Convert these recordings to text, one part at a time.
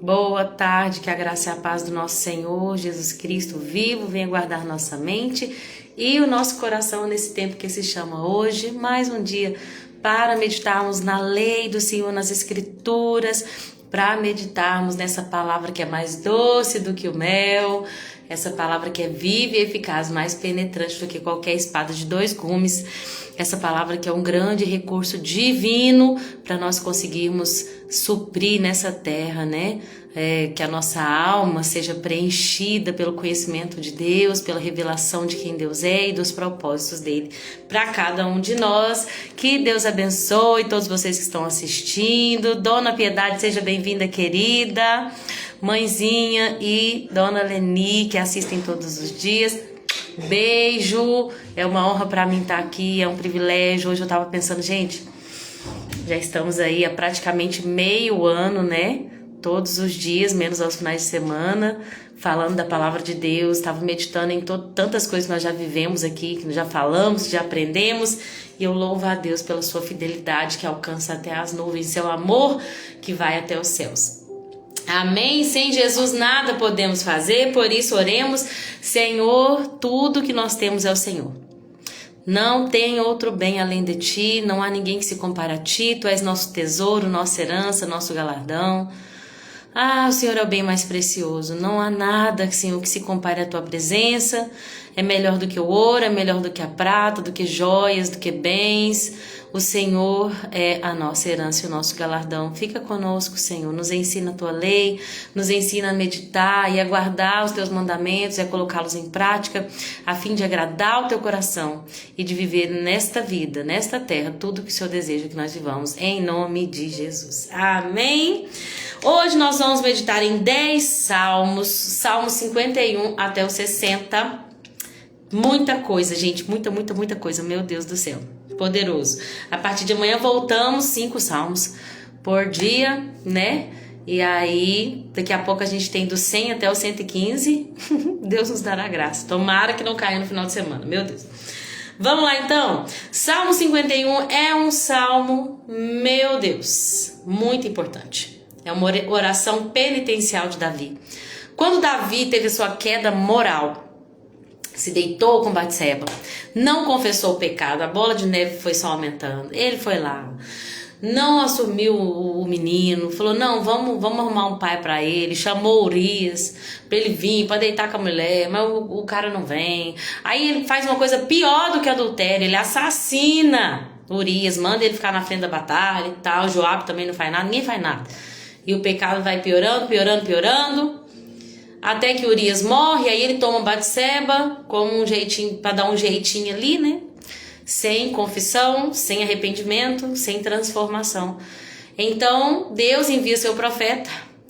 Boa tarde, que a graça e a paz do nosso Senhor Jesus Cristo vivo venha guardar nossa mente e o nosso coração nesse tempo que se chama hoje. Mais um dia para meditarmos na lei do Senhor, nas Escrituras, para meditarmos nessa palavra que é mais doce do que o mel, essa palavra que é viva e eficaz, mais penetrante do que qualquer espada de dois gumes, essa palavra que é um grande recurso divino para nós conseguirmos suprir nessa terra, né? Que a nossa alma seja preenchida pelo conhecimento de Deus, pela revelação de quem Deus é e dos propósitos dele para cada um de nós. Que Deus abençoe todos vocês que estão assistindo. Dona Piedade, seja bem-vinda, querida. Mãezinha e Dona Leni, que assistem todos os dias. Beijo, é uma honra para mim estar aqui, é um privilégio. Hoje eu tava pensando, gente, já estamos aí há praticamente meio ano, né? Todos os dias, menos aos finais de semana, falando da palavra de Deus. Estava meditando em tantas coisas que nós já vivemos aqui, que já falamos, já aprendemos. E eu louvo a Deus pela sua fidelidade que alcança até as nuvens, seu amor que vai até os céus. Amém? Sem Jesus nada podemos fazer, por isso oremos. Senhor, tudo que nós temos é o Senhor. Não tem outro bem além de ti, não há ninguém que se compare a ti. Tu és nosso tesouro, nossa herança, nosso galardão. Ah, o Senhor é o bem mais precioso. Não há nada, Senhor, que se compare à tua presença. É melhor do que o ouro, é melhor do que a prata, do que joias, do que bens. O Senhor é a nossa herança e o nosso galardão. Fica conosco, Senhor. Nos ensina a tua lei, nos ensina a meditar e a guardar os teus mandamentos e a colocá-los em prática, a fim de agradar o teu coração e de viver nesta vida, nesta terra, tudo que o Senhor deseja que nós vivamos, em nome de Jesus. Amém? Hoje nós vamos meditar em 10 salmos, Salmos 51 até o 60. Muita coisa, gente, muita coisa, meu Deus do céu, poderoso. A partir de amanhã voltamos 5 salmos por dia, né? E aí, daqui a pouco a gente tem do 100 até o 115. Deus nos dará graça. Tomara que não caia no final de semana, meu Deus. Vamos lá então. Salmo 51 é um salmo, meu Deus, muito importante. É uma oração penitencial de Davi. Quando Davi teve sua queda moral, se deitou com Batseba, não confessou o pecado, a bola de neve foi só aumentando. Ele foi lá, não assumiu o menino, falou, não, vamos arrumar um pai para ele, chamou Urias para ele vir, para deitar com a mulher, mas o cara não vem. Aí ele faz uma coisa pior do que adultério, ele assassina Urias, manda ele ficar na frente da batalha e tal, Joabe também não faz nada, ninguém faz nada. E o pecado vai piorando, até que Urias morre, aí ele toma Batseba como um jeitinho, para dar um jeitinho ali, né? Sem confissão, sem arrependimento, sem transformação. Então, Deus envia seu profeta,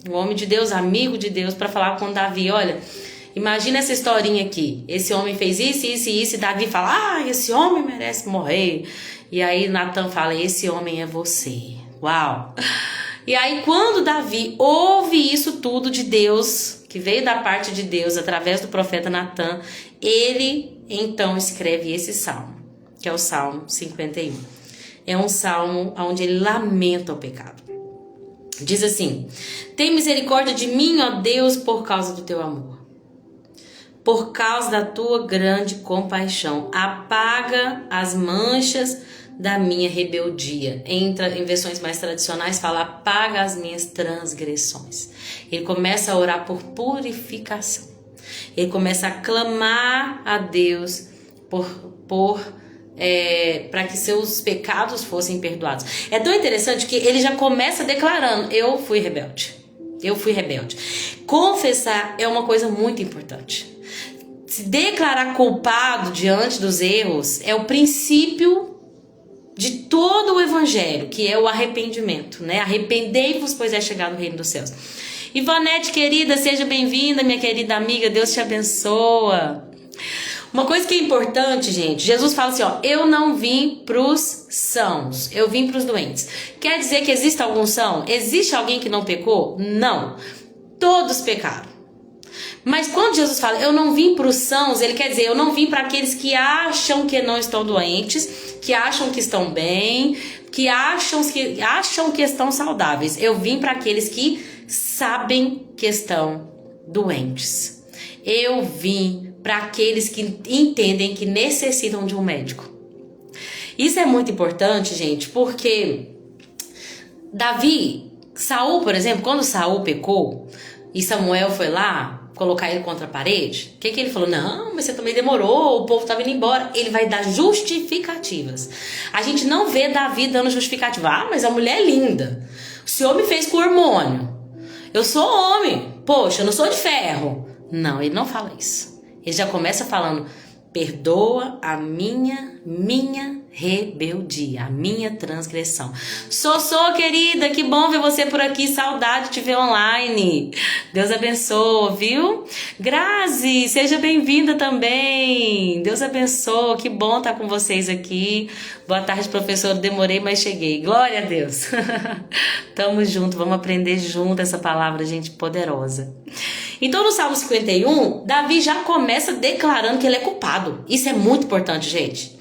um homem de Deus, amigo de Deus, para falar com Davi, olha, imagina essa historinha aqui, esse homem fez isso, e Davi fala, esse homem merece morrer. E aí Natan fala, esse homem é você. Uau! E aí quando Davi ouve isso tudo de Deus, que veio da parte de Deus através do profeta Natan, ele então escreve esse salmo, que é o Salmo 51. É um salmo onde ele lamenta o pecado. Diz assim, tem misericórdia de mim, ó Deus, por causa do teu amor. Por causa da tua grande compaixão, apaga as manchas da minha rebeldia. Em versões mais tradicionais fala, apaga as minhas transgressões. Ele começa a orar por purificação. Ele começa a clamar a Deus para que seus pecados fossem perdoados. É tão interessante que ele já começa declarando, eu fui rebelde. Confessar é uma coisa muito importante. Se declarar culpado diante dos erros é o princípio de todo o evangelho, que é o arrependimento, né? Arrependei-vos, pois é chegado o reino dos céus. Ivanete, querida, seja bem-vinda, minha querida amiga, Deus te abençoa. Uma coisa que é importante, gente, Jesus fala assim, ó, eu não vim pros sãos, eu vim pros doentes. Quer dizer que existe algum são? Existe alguém que não pecou? Não. Todos pecaram. Mas quando Jesus fala, eu não vim para os sãos, ele quer dizer, eu não vim para aqueles que acham que não estão doentes, que acham que estão bem, que acham que estão saudáveis. Eu vim para aqueles que sabem que estão doentes. Eu vim para aqueles que entendem que necessitam de um médico. Isso é muito importante, gente, porque Saul, por exemplo, quando Saul pecou e Samuel foi lá colocar ele contra a parede, o que ele falou? Não, mas você também demorou, o povo estava indo embora. Ele vai dar justificativas. A gente não vê Davi dando justificativa. Ah, mas a mulher é linda. O senhor me fez com hormônio. Eu sou homem. Poxa, eu não sou de ferro. Não, ele não fala isso. Ele já começa falando: perdoa a minha rebeldia, a minha transgressão. Sossô, querida, que bom ver você por aqui, saudade de te ver online. Deus abençoe, viu? Grazi, seja bem-vinda também. Deus abençoe, que bom estar com vocês aqui. Boa tarde, professor, demorei, mas cheguei. Glória a Deus. Tamo junto, vamos aprender junto essa palavra, gente, poderosa. Então, no Salmo 51, Davi já começa declarando que ele é culpado. Isso é muito importante, gente.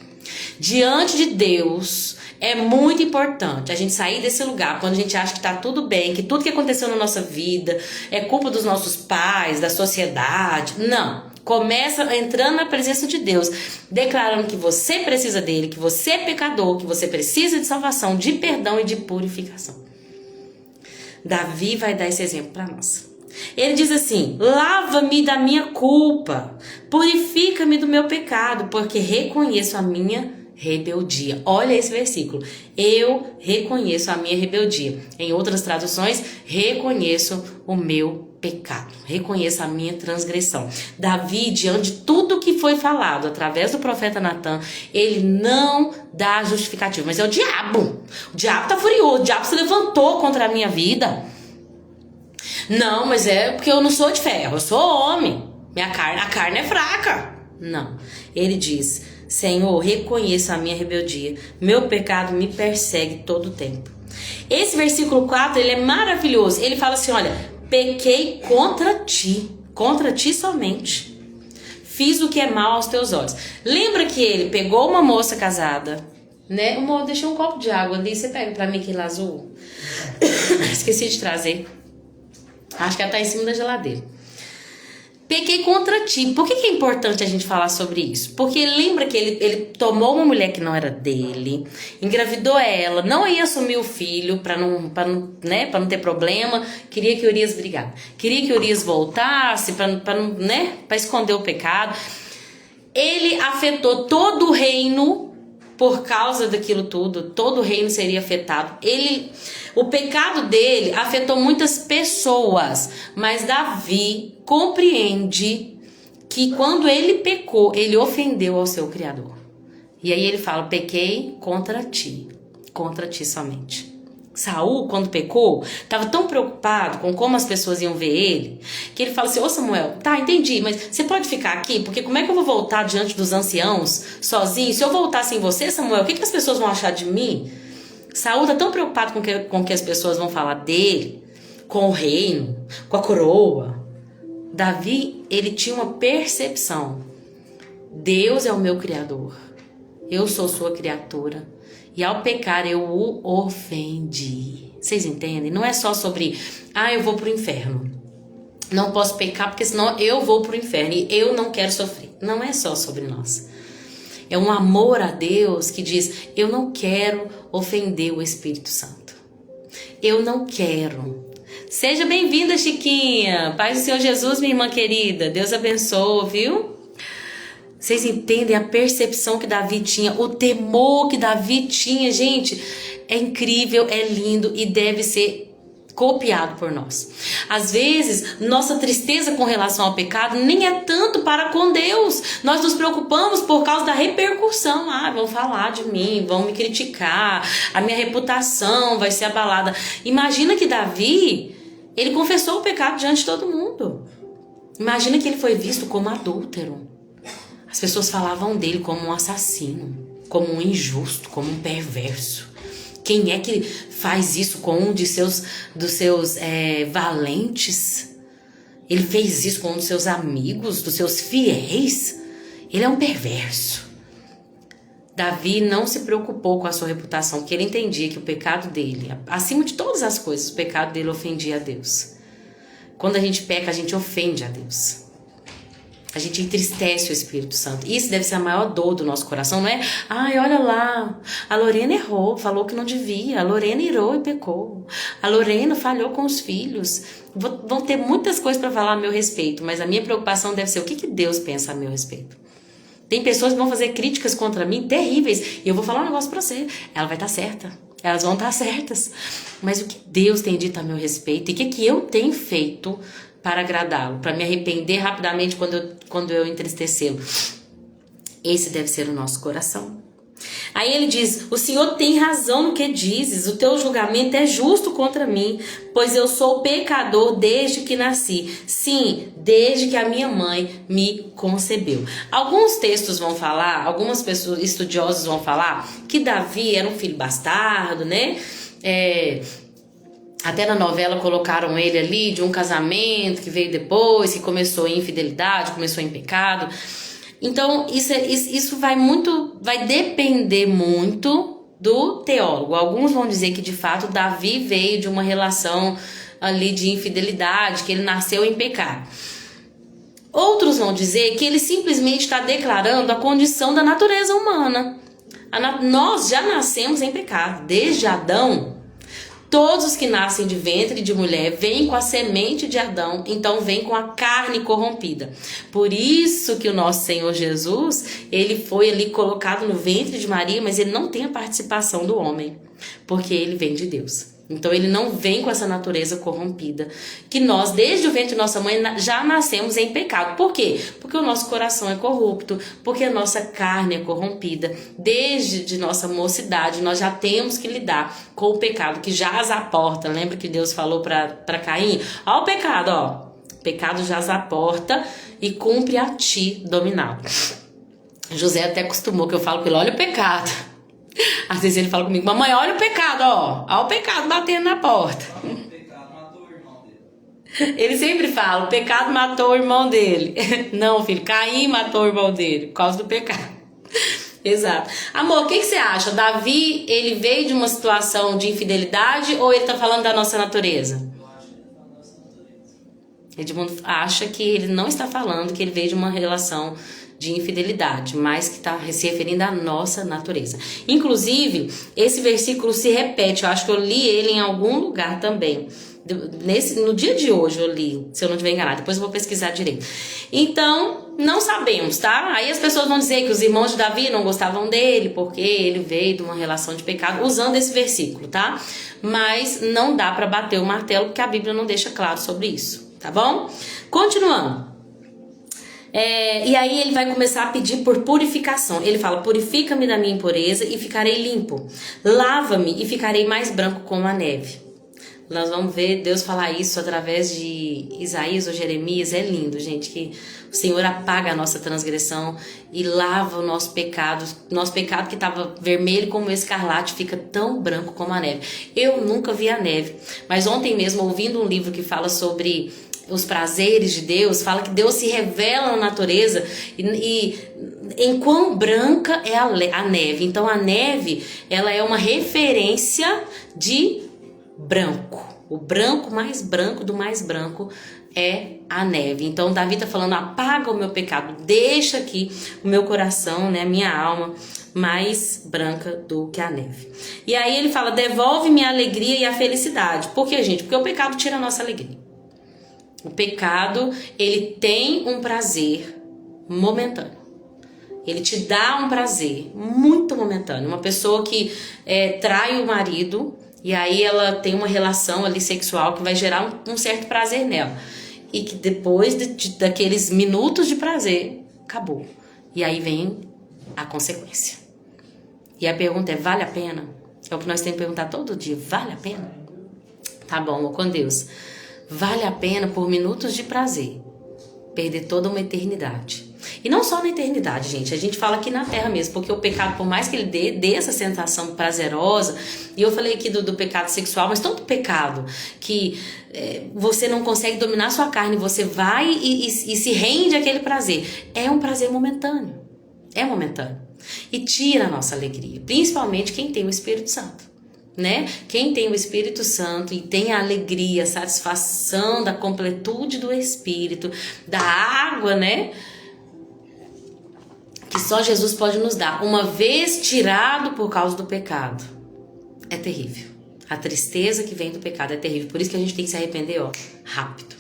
Diante de Deus, é muito importante a gente sair desse lugar quando a gente acha que tá tudo bem, que tudo que aconteceu na nossa vida é culpa dos nossos pais, da sociedade. Não. Começa entrando na presença de Deus, declarando que você precisa dele, que você é pecador, que você precisa de salvação, de perdão e de purificação. Davi vai dar esse exemplo para nós. Ele diz assim: lava-me da minha culpa, purifica-me do meu pecado, porque reconheço a minha rebeldia. Olha esse versículo. Eu reconheço a minha rebeldia. Em outras traduções, reconheço o meu pecado. Reconheço a minha transgressão. Davi, diante de tudo que foi falado através do profeta Natan, ele não dá justificativa. Mas é o diabo. O diabo tá furioso. O diabo se levantou contra a minha vida. Não, mas é porque eu não sou de ferro, eu sou homem. A carne é fraca. Não. Ele diz: Senhor, reconheça a minha rebeldia. Meu pecado me persegue todo o tempo. Esse versículo 4, ele é maravilhoso. Ele fala assim: olha, pequei contra ti somente. Fiz o que é mal aos teus olhos. Lembra que ele pegou uma moça casada, né? Deixei um copo de água ali, você pega pra mim aquele azul. Esqueci de trazer. Acho que ela tá em cima da geladeira. Pequei contra ti. Por que é importante a gente falar sobre isso? Porque lembra que ele tomou uma mulher que não era dele, engravidou ela, não ia assumir o filho para não ter problema, queria que Urias queria que Urias voltasse para esconder o pecado. Ele afetou todo o reino. Por causa daquilo tudo, todo o reino seria afetado. O pecado dele afetou muitas pessoas, mas Davi compreende que quando ele pecou, ele ofendeu ao seu Criador. E aí ele fala: pequei contra ti somente. Saul, quando pecou, estava tão preocupado com como as pessoas iam ver ele, que ele fala assim: ô Samuel, tá, entendi, mas você pode ficar aqui? Porque como é que eu vou voltar diante dos anciãos sozinho? Se eu voltar sem você, Samuel, o que as pessoas vão achar de mim? Saul está tão preocupado com o que as pessoas vão falar dele, com o reino, com a coroa. Davi, ele tinha uma percepção: Deus é o meu Criador, eu sou sua criatura. E ao pecar eu o ofendi. Vocês entendem? Não é só sobre: eu vou pro inferno. Não posso pecar porque senão eu vou pro inferno e eu não quero sofrer. Não é só sobre nós. É um amor a Deus que diz: eu não quero ofender o Espírito Santo. Eu não quero. Seja bem-vinda, Chiquinha. Paz do Senhor Jesus, minha irmã querida. Deus abençoe, viu? Vocês entendem a percepção que Davi tinha, o temor que Davi tinha, gente? É incrível, é lindo e deve ser copiado por nós. Às vezes, nossa tristeza com relação ao pecado nem é tanto para com Deus. Nós nos preocupamos por causa da repercussão. Vão falar de mim, vão me criticar, a minha reputação vai ser abalada. Imagina que Davi, ele confessou o pecado diante de todo mundo. Imagina que ele foi visto como adúltero. As pessoas falavam dele como um assassino, como um injusto, como um perverso. Quem é que faz isso com um dos seus valentes? Ele fez isso com um dos seus amigos, dos seus fiéis. Ele é um perverso. Davi não se preocupou com a sua reputação, porque ele entendia que o pecado dele, acima de todas as coisas, o pecado dele ofendia a Deus. Quando a gente peca, a gente ofende a Deus. A gente entristece o Espírito Santo. Isso deve ser a maior dor do nosso coração, não é? Ai, olha lá, a Lorena errou, falou que não devia. A Lorena irou e pecou. A Lorena falhou com os filhos. Vão ter muitas coisas para falar a meu respeito, mas a minha preocupação deve ser o que Deus pensa a meu respeito. Tem pessoas que vão fazer críticas contra mim terríveis. E eu vou falar um negócio pra você. Ela vai estar certa. Elas vão estar certas. Mas o que Deus tem dito a meu respeito? E o que eu tenho feito para agradá-lo? Para me arrepender rapidamente quando eu entristecê-lo? Esse deve ser o nosso coração. Aí ele diz: o Senhor tem razão no que dizes, o teu julgamento é justo contra mim, pois eu sou pecador desde que nasci. Sim, desde que a minha mãe me concebeu. Alguns textos vão falar, algumas pessoas estudiosos vão falar que Davi era um filho bastardo, né? Até na novela colocaram ele ali de um casamento que veio depois, que começou em infidelidade, começou em pecado. Então, isso vai depender muito do teólogo. Alguns vão dizer que, de fato, Davi veio de uma relação ali de infidelidade, que ele nasceu em pecado. Outros vão dizer que ele simplesmente está declarando a condição da natureza humana. Nós já nascemos em pecado. Desde Adão, todos os que nascem de ventre de mulher vêm com a semente de Adão, então vêm com a carne corrompida. Por isso que o nosso Senhor Jesus, ele foi ali colocado no ventre de Maria, mas ele não tem a participação do homem, porque ele vem de Deus. Então ele não vem com essa natureza corrompida, que nós, desde o ventre de nossa mãe, já nascemos em pecado. Por quê? Porque o nosso coração é corrupto, porque a nossa carne é corrompida. Desde de nossa mocidade, nós já temos que lidar com o pecado que jaz à porta. Lembra que Deus falou para Caim? Ó o pecado, ó. O pecado jaz à porta e cumpre a ti dominá-lo. José até acostumou que eu falo com ele: olha o pecado. Às vezes ele fala comigo: mamãe, olha o pecado, ó. Olha o pecado batendo na porta. O pecado matou o irmão dele. Ele sempre fala: o pecado matou o irmão dele. Não, filho, Caim matou o irmão dele por causa do pecado. Exato. Amor, o que você acha? Davi, ele veio de uma situação de infidelidade ou ele tá falando da nossa natureza? Eu acho que ele tá na nossa natureza. Edmundo acha que ele não está falando que ele veio de uma relação de infidelidade, mas que está se referindo à nossa natureza. Inclusive, esse versículo se repete, eu acho que eu li ele em algum lugar também. No dia de hoje eu li, se eu não estiver enganada, depois eu vou pesquisar direito. Então, não sabemos, tá? Aí as pessoas vão dizer que os irmãos de Davi não gostavam dele, porque ele veio de uma relação de pecado, usando esse versículo, tá? Mas não dá para bater o martelo, porque a Bíblia não deixa claro sobre isso, tá bom? Continuando. E aí ele vai começar a pedir por purificação. Ele fala: purifica-me da minha impureza e ficarei limpo. Lava-me e ficarei mais branco como a neve. Nós vamos ver Deus falar isso através de Isaías ou Jeremias. É lindo, gente, que o Senhor apaga a nossa transgressão e lava o nosso pecado. Nosso pecado que estava vermelho como o escarlate fica tão branco como a neve. Eu nunca vi a neve, mas ontem mesmo, ouvindo um livro que fala sobre os prazeres de Deus, fala que Deus se revela na natureza e em quão branca é a neve. Então a neve, ela é uma referência de branco. O branco mais branco do mais branco é a neve. Então Davi está falando: apaga o meu pecado, deixa aqui o meu coração, né, a minha alma mais branca do que a neve. E aí ele fala: devolve-me a alegria e a felicidade. Por quê, gente? Porque o pecado tira a nossa alegria. O pecado, ele tem um prazer momentâneo. Ele te dá um prazer muito momentâneo. Uma pessoa que trai o marido e aí ela tem uma relação ali sexual que vai gerar um certo prazer nela. E que depois daqueles minutos de prazer, acabou. E aí vem a consequência. E a pergunta é: vale a pena? É o que nós temos que perguntar todo dia: vale a pena? Tá bom, com Deus. Vale a pena por minutos de prazer perder toda uma eternidade. E não só na eternidade, gente. A gente fala aqui na terra mesmo, porque o pecado, por mais que ele dê essa sensação prazerosa, e eu falei aqui do pecado sexual, mas todo pecado que você não consegue dominar sua carne, você vai e se rende àquele prazer. É um prazer momentâneo. É momentâneo. E tira a nossa alegria, principalmente quem tem o Espírito Santo. né? Quem tem o Espírito Santo e tem a alegria, a satisfação da completude do Espírito, da água, né? Que só Jesus pode nos dar, uma vez tirado por causa do pecado, é terrível. A tristeza que vem do pecado é terrível. Por isso que a gente tem que se arrepender, ó, rápido.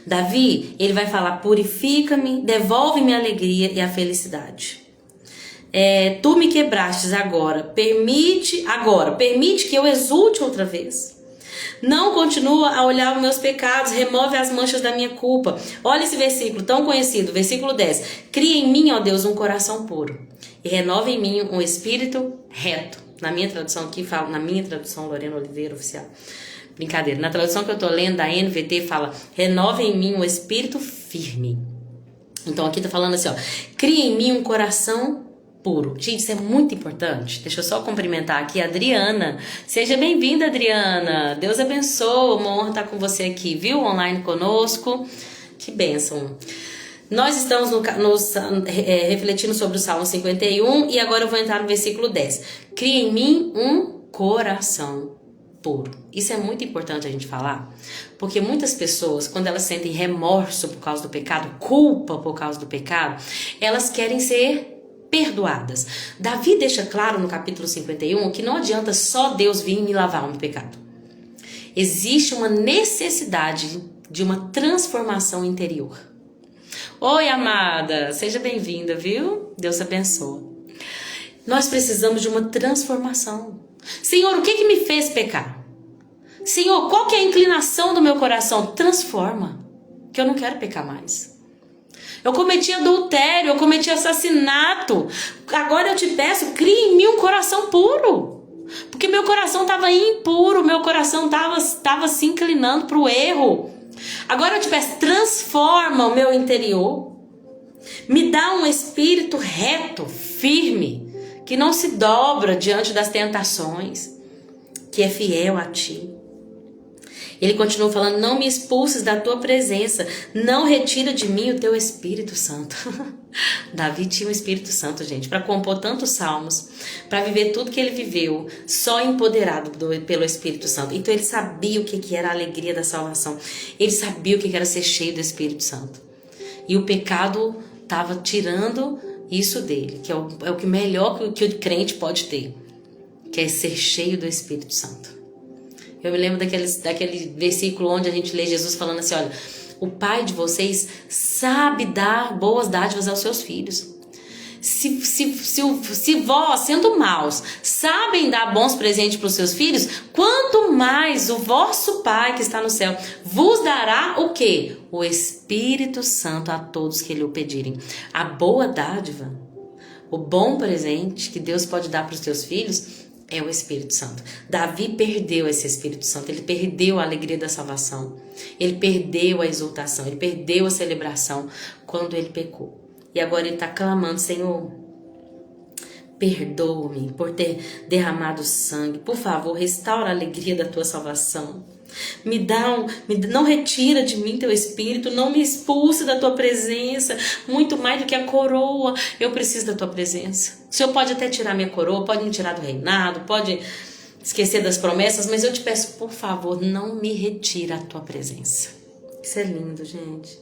Davi, ele vai falar: purifica-me, devolve-me a alegria e a felicidade. Tu me quebrastes agora, permite que eu exulte outra vez. Não continua a olhar os meus pecados, remove as manchas da minha culpa. Olha esse versículo tão conhecido, versículo 10. Cria em mim, ó Deus, um coração puro e renova em mim um espírito reto. Na minha tradução aqui, fala, na minha tradução Lorena Oliveira oficial. Brincadeira, na tradução que eu tô lendo da NVT fala: renova em mim um espírito firme. Então aqui tá falando assim, ó: cria em mim um coração puro. Gente, isso é muito importante. Deixa eu só cumprimentar aqui a Adriana. Seja bem-vinda, Adriana. Deus abençoe. Uma honra estar com você aqui, viu? Online conosco. Que bênção. Nós estamos refletindo sobre o Salmo 51 e agora eu vou entrar no versículo 10. Cria em mim um coração puro. Isso é muito importante a gente falar, porque muitas pessoas, quando elas sentem remorso por causa do pecado, culpa por causa do pecado, elas querem ser perdoadas. Davi deixa claro no capítulo 51 que não adianta só Deus vir me lavar o meu pecado. Existe uma necessidade de uma transformação interior. Oi, amada, seja bem-vinda, viu? Deus abençoe. Nós precisamos de uma transformação. Senhor, o que me fez pecar? Senhor, qual que é a inclinação do meu coração? Transforma, que eu não quero pecar mais. Eu cometi adultério, eu cometi assassinato. Agora eu te peço, cria em mim um coração puro. Porque meu coração estava impuro, meu coração estava se inclinando para o erro. Agora eu te peço, transforma o meu interior. Me dá um espírito reto, firme, que não se dobra diante das tentações, que é fiel a ti. Ele continua falando: não me expulses da tua presença, não retira de mim o teu Espírito Santo. Davi tinha o Espírito Santo, gente, para compor tantos salmos, para viver tudo que ele viveu, só empoderado pelo Espírito Santo. Então ele sabia o que era a alegria da salvação, ele sabia o que era ser cheio do Espírito Santo. E o pecado estava tirando isso dele, que é o que melhor que o crente pode ter, que é ser cheio do Espírito Santo. Eu me lembro daquele versículo onde a gente lê Jesus falando assim: olha, o Pai de vocês sabe dar boas dádivas aos seus filhos. Se vós, sendo maus, sabem dar bons presentes para os seus filhos, quanto mais o vosso Pai que está no céu vos dará o quê? O Espírito Santo a todos que lhe o pedirem. A boa dádiva, o bom presente que Deus pode dar para os seus filhos é o Espírito Santo. Davi perdeu esse Espírito Santo, ele perdeu a alegria da salvação, ele perdeu a exultação, ele perdeu a celebração quando ele pecou. E agora ele está clamando: Senhor, perdoa-me por ter derramado sangue, por favor, restaura a alegria da tua salvação. Não retira de mim teu Espírito, não me expulse da tua presença, muito mais do que a coroa, eu preciso da tua presença. O Senhor pode até tirar minha coroa, pode me tirar do reinado, pode esquecer das promessas, mas eu te peço, por favor, não me retira a tua presença. Isso é lindo, gente.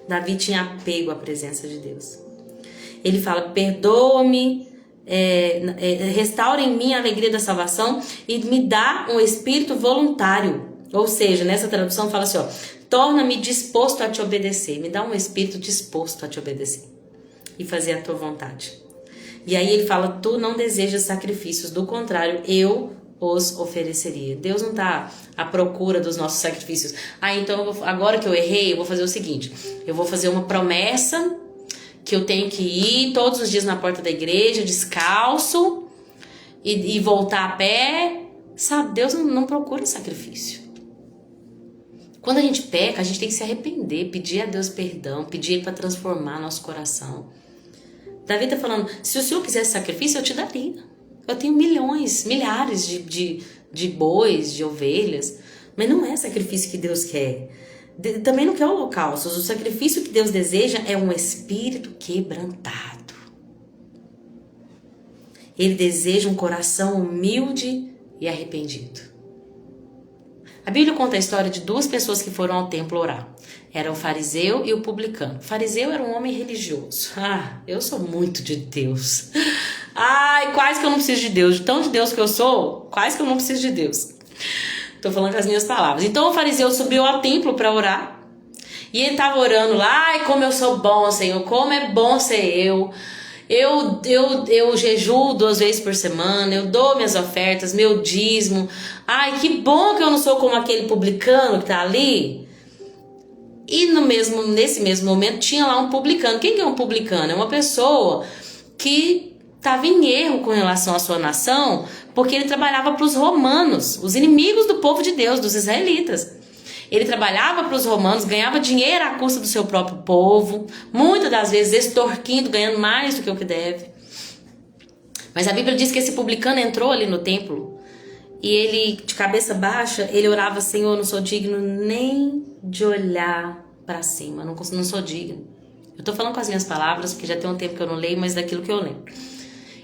Davi tinha apego à presença de Deus. Ele fala: perdoa-me, restaura em mim a alegria da salvação e me dá um espírito voluntário. Ou seja, nessa tradução fala assim, ó: torna-me disposto a te obedecer. Me dá um espírito disposto a te obedecer e fazer a tua vontade. E aí ele fala: tu não desejas sacrifícios, do contrário, eu os ofereceria. Deus não está à procura dos nossos sacrifícios. Então agora que eu errei, eu vou fazer o seguinte: eu vou fazer uma promessa que eu tenho que ir todos os dias na porta da igreja, descalço, e voltar a pé. Sabe, Deus não procura sacrifício. Quando a gente peca, a gente tem que se arrepender, pedir a Deus perdão, pedir Ele para transformar nosso coração. Davi está falando: se o Senhor quisesse sacrifício, eu te daria. Eu tenho milhares de bois, de ovelhas, mas não é sacrifício que Deus quer. Também não quer holocaustos. O sacrifício que Deus deseja é um espírito quebrantado. Ele deseja um coração humilde e arrependido. A Bíblia conta a história de duas pessoas que foram ao templo orar. Era o fariseu e o publicano. O fariseu era um homem religioso. Eu sou muito de Deus. Quase que eu não preciso de Deus. De tão de Deus que eu sou, quase que eu não preciso de Deus. Tô falando com as minhas palavras. Então o fariseu subiu ao templo para orar. E ele tava orando lá. Como eu sou bom, Senhor. Como é bom ser eu. Eu jejuo 2 vezes por semana, eu dou minhas ofertas, meu dízimo. Que bom que eu não sou como aquele publicano que tá ali. E nesse mesmo momento tinha lá um publicano. Quem que é um publicano? É uma pessoa que estava em erro com relação à sua nação, porque ele trabalhava para os romanos, os inimigos do povo de Deus, dos israelitas. Ele trabalhava para os romanos, ganhava dinheiro à custa do seu próprio povo, muitas das vezes extorquindo, ganhando mais do que o que deve. Mas a Bíblia diz que esse publicano entrou ali no templo e ele, de cabeça baixa, ele orava: Senhor, eu não sou digno nem de olhar para cima, não sou digno. Eu estou falando com as minhas palavras, porque já tem um tempo que eu não leio, mas daquilo que eu lembro.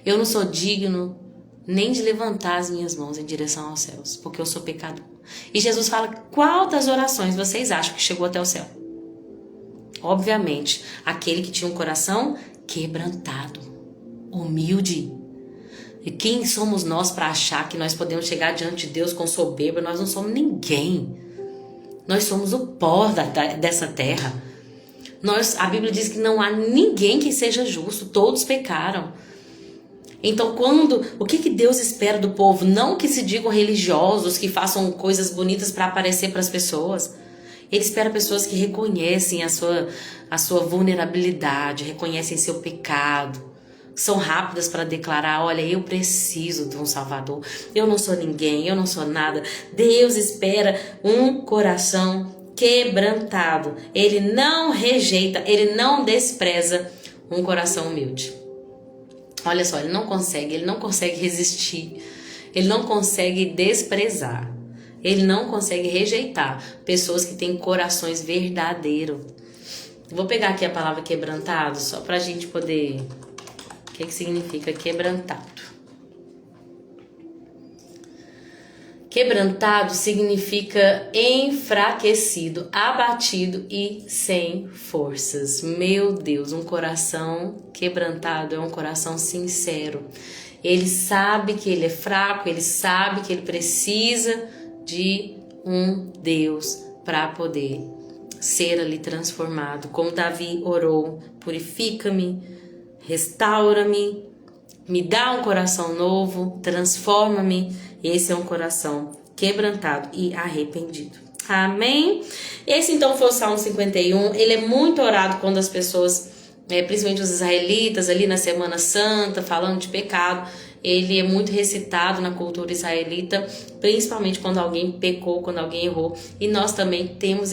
Eu não sou digno nem de levantar as minhas mãos em direção aos céus, porque eu sou pecador. E Jesus fala: qual das orações vocês acham que chegou até o céu? Obviamente, aquele que tinha um coração quebrantado, humilde. E quem somos nós para achar que nós podemos chegar diante de Deus com soberba? Nós não somos ninguém. Nós somos o pó dessa terra. A Bíblia diz que não há ninguém que seja justo, todos pecaram. Então, o que Deus espera do povo? Não que se digam religiosos, que façam coisas bonitas para aparecer para as pessoas. Ele espera pessoas que reconhecem a sua vulnerabilidade, reconhecem seu pecado, são rápidas para declarar: olha, eu preciso de um Salvador, eu não sou ninguém, eu não sou nada. Deus espera um coração quebrantado. Ele não rejeita, ele não despreza um coração humilde. Olha só, ele não consegue resistir, ele não consegue desprezar, ele não consegue rejeitar pessoas que têm corações verdadeiros. Vou pegar aqui a palavra quebrantado, só pra gente poder... O que significa quebrantado? Quebrantado significa enfraquecido, abatido e sem forças. Meu Deus, um coração quebrantado é um coração sincero. Ele sabe que ele é fraco, ele sabe que ele precisa de um Deus para poder ser ali transformado. Como Davi orou: purifica-me, restaura-me, me dá um coração novo, transforma-me. Esse é um coração quebrantado e arrependido. Amém? Esse então foi o Salmo 51. Ele é muito orado quando as pessoas, principalmente os israelitas ali na Semana Santa, falando de pecado. Ele é muito recitado na cultura israelita, principalmente quando alguém pecou, quando alguém errou. E nós também temos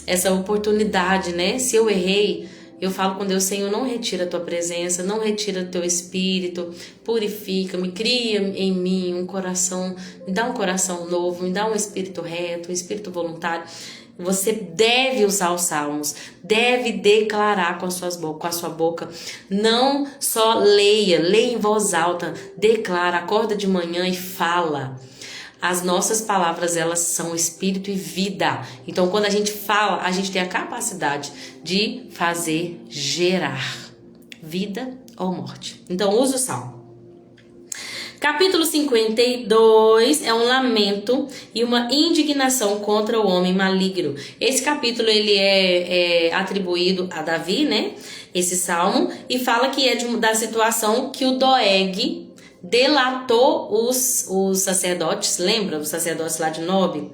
essa oportunidade, né? Se eu errei, eu falo com Deus: Senhor, não retira a tua presença, não retira o teu espírito, purifica-me, cria em mim um coração, me dá um coração novo, me dá um espírito reto, um espírito voluntário. Você deve usar os salmos, deve declarar com a sua boca. Não só leia em voz alta, declara, acorda de manhã e fala. As nossas palavras, elas são espírito e vida. Então, quando a gente fala, a gente tem a capacidade de fazer gerar vida ou morte. Então, use o salmo. Capítulo 52 é um lamento e uma indignação contra o homem maligno. Esse capítulo ele é atribuído a Davi, né? Esse salmo, e fala que é da situação que o Doeg delatou os sacerdotes. Lembra os sacerdotes lá de Nob?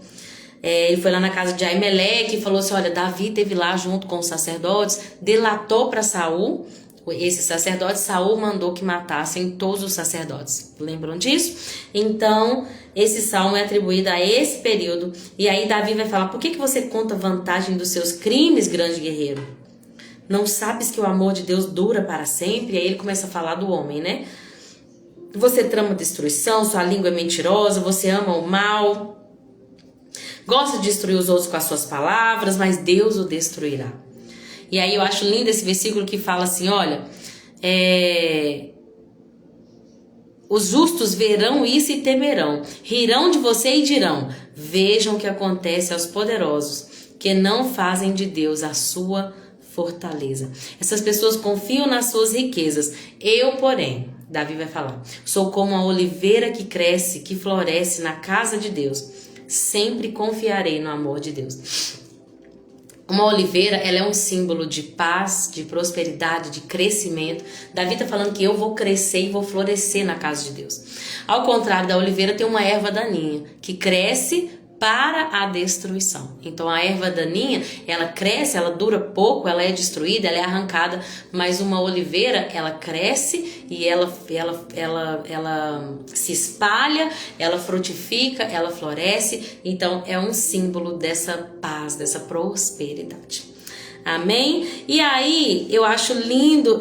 Ele foi lá na casa de Aimeleque e falou assim: olha, Davi esteve lá junto com os sacerdotes, delatou para Saul esse sacerdote. Saul mandou que matassem todos os sacerdotes. Lembram disso? Então, esse salmo é atribuído a esse período. E aí Davi vai falar: por que você conta vantagem dos seus crimes, grande guerreiro? Não sabes que o amor de Deus dura para sempre? E aí ele começa a falar do homem, né? Você trama destruição, sua língua é mentirosa, você ama o mal, gosta de destruir os outros com as suas palavras, mas Deus o destruirá. E aí eu acho lindo esse versículo que fala assim: olha, Os justos verão isso e temerão, rirão de você e dirão: vejam o que acontece aos poderosos, que não fazem de Deus a sua fortaleza. Essas pessoas confiam nas suas riquezas. Eu, porém, Davi vai falar, sou como a oliveira que cresce, que floresce na casa de Deus. Sempre confiarei no amor de Deus. Uma oliveira, ela é um símbolo de paz, de prosperidade, de crescimento. Davi está falando que eu vou crescer e vou florescer na casa de Deus. Ao contrário da oliveira, tem uma erva daninha que cresce para a destruição. Então a erva daninha, ela cresce, ela dura pouco, ela é destruída, ela é arrancada, mas uma oliveira, ela cresce e ela se espalha, ela frutifica, ela floresce. Então é um símbolo dessa paz, dessa prosperidade. Amém? E aí eu acho lindo,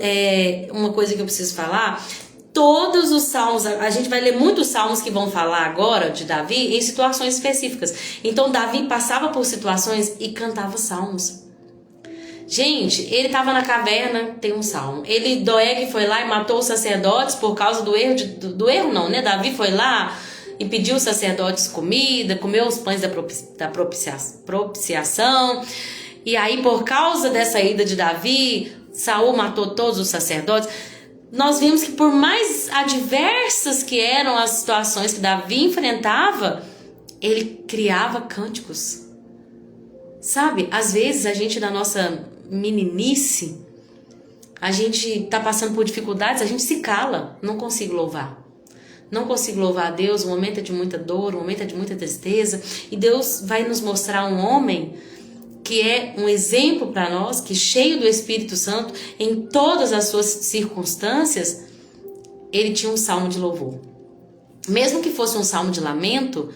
uma coisa que eu preciso falar. Todos os salmos, a gente vai ler muitos salmos que vão falar agora de Davi em situações específicas. Então Davi passava por situações e cantava salmos. Gente, ele estava na caverna, tem um salmo. Doeg foi lá e matou os sacerdotes por causa do erro, Davi foi lá e pediu aos sacerdotes comida, comeu os pães da propiciação. E aí, por causa dessa ida de Davi, Saul matou todos os sacerdotes. Nós vimos que por mais adversas que eram as situações que Davi enfrentava, ele criava cânticos. Sabe, às vezes a gente na nossa meninice, a gente tá passando por dificuldades, a gente se cala, não consigo louvar. Não consigo louvar a Deus, o momento é de muita dor, o momento é de muita tristeza, e Deus vai nos mostrar um homem que é um exemplo para nós, que cheio do Espírito Santo, em todas as suas circunstâncias, ele tinha um salmo de louvor. Mesmo que fosse um salmo de lamento,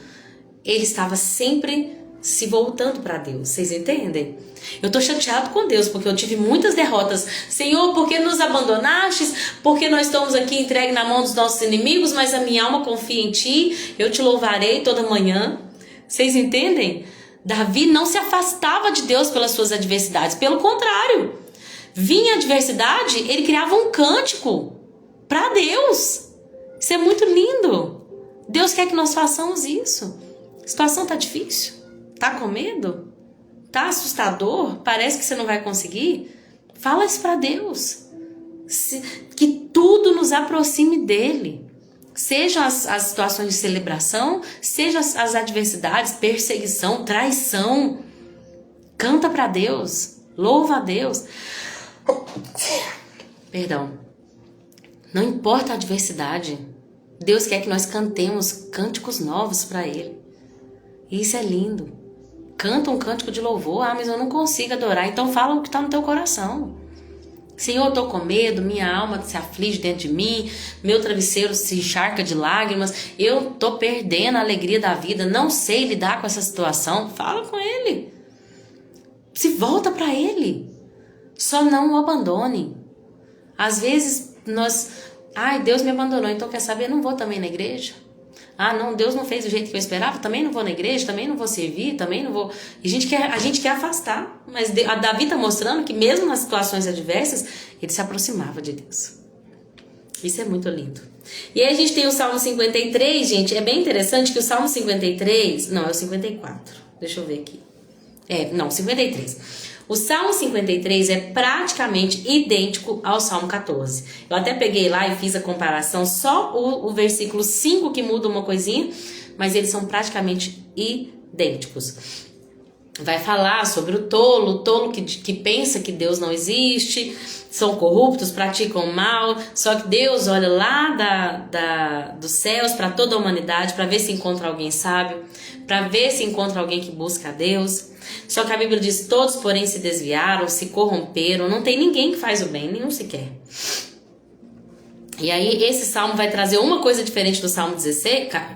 ele estava sempre se voltando para Deus. Vocês entendem? Eu tô chateado com Deus, porque eu tive muitas derrotas. Senhor, por que nos abandonastes? Porque nós estamos aqui entregues na mão dos nossos inimigos, mas a minha alma confia em Ti. Eu Te louvarei toda manhã. Vocês entendem? Davi não se afastava de Deus pelas suas adversidades. Pelo contrário, vinha a adversidade, ele criava um cântico para Deus. Isso é muito lindo. Deus quer que nós façamos isso. A situação tá difícil? Tá com medo? Tá assustador? Parece que você não vai conseguir? Fala isso para Deus. Que tudo nos aproxime dele. Sejam as situações de celebração, sejam as adversidades, perseguição, traição. Canta para Deus, louva a Deus. Perdão. Não importa a adversidade, Deus quer que nós cantemos cânticos novos para Ele. Isso é lindo. Canta um cântico de louvor. Ah, mas eu não consigo adorar. Então fala o que está no teu coração. Senhor, eu estou com medo, minha alma se aflige dentro de mim, meu travesseiro se encharca de lágrimas, eu estou perdendo a alegria da vida, não sei lidar com essa situação. Fala com Ele. Se volta para Ele. Só não o abandone. Às vezes Deus me abandonou, então quer saber, não vou também na igreja. Ah, não, Deus não fez do jeito que eu esperava, também não vou na igreja, também não vou servir, também não vou... A gente quer afastar, mas a Davi está mostrando que mesmo nas situações adversas, ele se aproximava de Deus. Isso é muito lindo. E aí a gente tem o Salmo 53, gente, é bem interessante que o Salmo 53... Não, é o 54, deixa eu ver aqui. 53. O Salmo 53 é praticamente idêntico ao Salmo 14. Eu até peguei lá e fiz a comparação, só o versículo 5 que muda uma coisinha, mas eles são praticamente idênticos. Vai falar sobre o tolo que pensa que Deus não existe, são corruptos, praticam mal, só que Deus olha lá dos céus para toda a humanidade, para ver se encontra alguém sábio, para ver se encontra alguém que busca a Deus. Só que a Bíblia diz, todos porém se desviaram, se corromperam, não tem ninguém que faz o bem, nenhum sequer. E aí esse salmo vai trazer uma coisa diferente do Salmo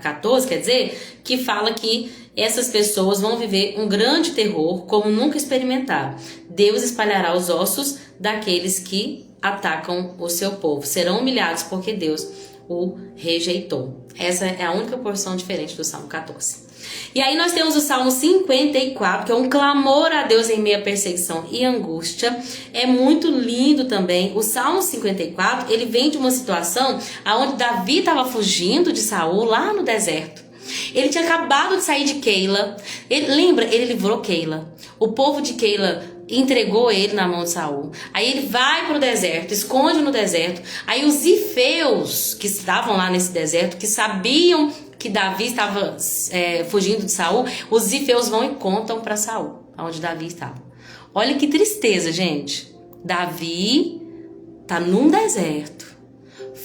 14, quer dizer, que fala que essas pessoas vão viver um grande terror como nunca experimentaram. Deus espalhará os ossos daqueles que atacam o seu povo. Serão humilhados porque Deus o rejeitou. Essa é a única porção diferente do Salmo 14. E aí nós temos o Salmo 54, que é um clamor a Deus em meio à perseguição e angústia. É muito lindo também. O Salmo 54, ele vem de uma situação onde Davi estava fugindo de Saul lá no deserto. Ele tinha acabado de sair de Keila. Ele livrou Keila. O povo de Keila entregou ele na mão de Saul. Aí ele vai para o deserto, esconde no deserto. Aí os ifeus que estavam lá nesse deserto, que sabiam que Davi estava fugindo de Saul, os ifeus vão e contam para Saul onde Davi estava. Olha que tristeza, gente. Davi tá num deserto,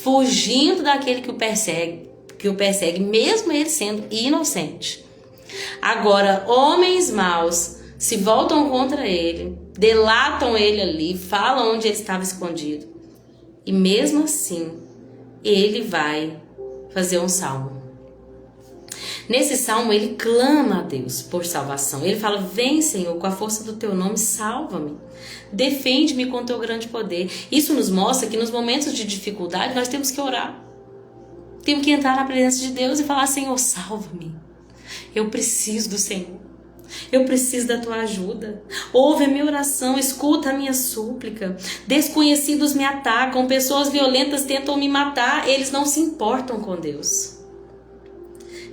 fugindo daquele que o persegue, mesmo ele sendo inocente. Agora, homens maus se voltam contra ele, delatam ele ali, falam onde ele estava escondido. E mesmo assim, ele vai fazer um salmo. Nesse salmo, ele clama a Deus por salvação. Ele fala: vem, Senhor, com a força do teu nome, salva-me. Defende-me com teu grande poder. Isso nos mostra que nos momentos de dificuldade, nós temos que orar. Temos que entrar na presença de Deus e falar: Senhor, salva-me. Eu preciso do Senhor. Eu preciso da tua ajuda. Ouve a minha oração, escuta a minha súplica. Desconhecidos me atacam, pessoas violentas tentam me matar. Eles não se importam com Deus.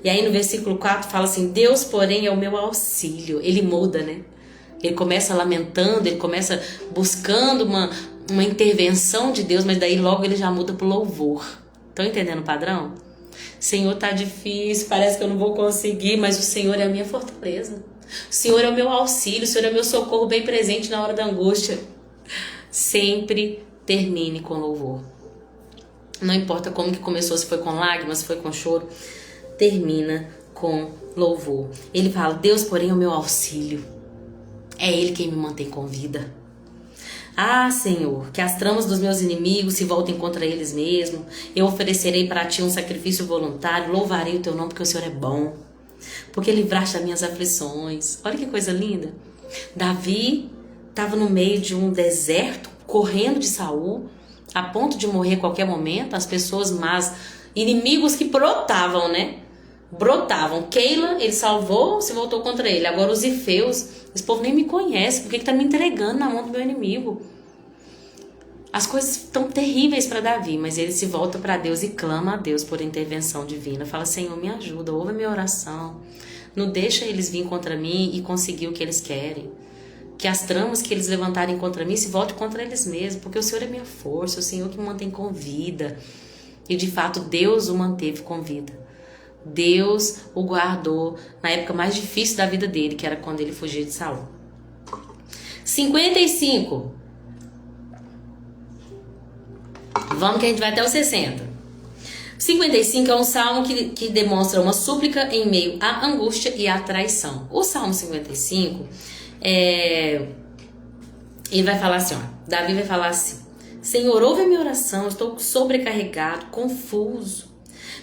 E aí no versículo 4 fala assim: Deus, porém, é o meu auxílio. Ele muda, né? Ele começa lamentando, ele começa buscando uma intervenção de Deus, mas daí logo ele já muda pro louvor. Estão entendendo o padrão? Senhor, tá difícil, parece que eu não vou conseguir, mas o Senhor é a minha fortaleza. O Senhor é o meu auxílio, o Senhor é o meu socorro bem presente na hora da angústia. Sempre termine com louvor. Não importa como que começou, se foi com lágrimas, se foi com choro, termina com louvor. Ele fala: Deus, porém, é o meu auxílio. É Ele quem me mantém com vida. Ah, Senhor, que as tramas dos meus inimigos se voltem contra eles mesmos. Eu oferecerei para ti um sacrifício voluntário. Louvarei o teu nome, porque o Senhor é bom. Porque livraste das minhas aflições. Olha que coisa linda. Davi estava no meio de um deserto, correndo de Saul, a ponto de morrer a qualquer momento. As pessoas más, inimigos que brotavam, né? Brotavam. Keila, ele salvou, se voltou contra ele. Agora os ifeus, esse povo nem me conhece, por que está me entregando na mão do meu inimigo? As coisas estão terríveis para Davi, mas ele se volta para Deus e clama a Deus por intervenção divina. Fala: Senhor, me ajuda, ouve a minha oração. Não deixa eles vir contra mim e conseguir o que eles querem. Que as tramas que eles levantarem contra mim se voltem contra eles mesmos, porque o Senhor é minha força, o Senhor que me mantém com vida. E de fato Deus o manteve com vida. Deus o guardou na época mais difícil da vida dele, que era quando ele fugia de Saul. 55. Vamos que a gente vai até o 60. 55 é um salmo que demonstra uma súplica em meio à angústia e à traição. O salmo 55, ele vai falar assim, ó, Davi vai falar assim: Senhor, ouve a minha oração, eu estou sobrecarregado, confuso.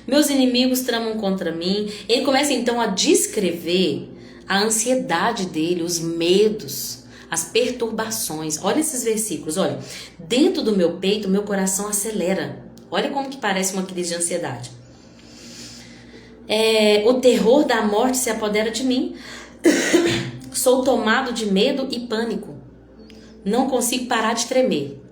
Meus inimigos tramam contra mim. Ele começa então a descrever a ansiedade dele, os medos, as perturbações. Olha esses versículos, olha. Dentro do meu peito, meu coração acelera. Olha como que parece uma crise de ansiedade. O terror da morte se apodera de mim. Sou tomado de medo e pânico. Não consigo parar de tremer.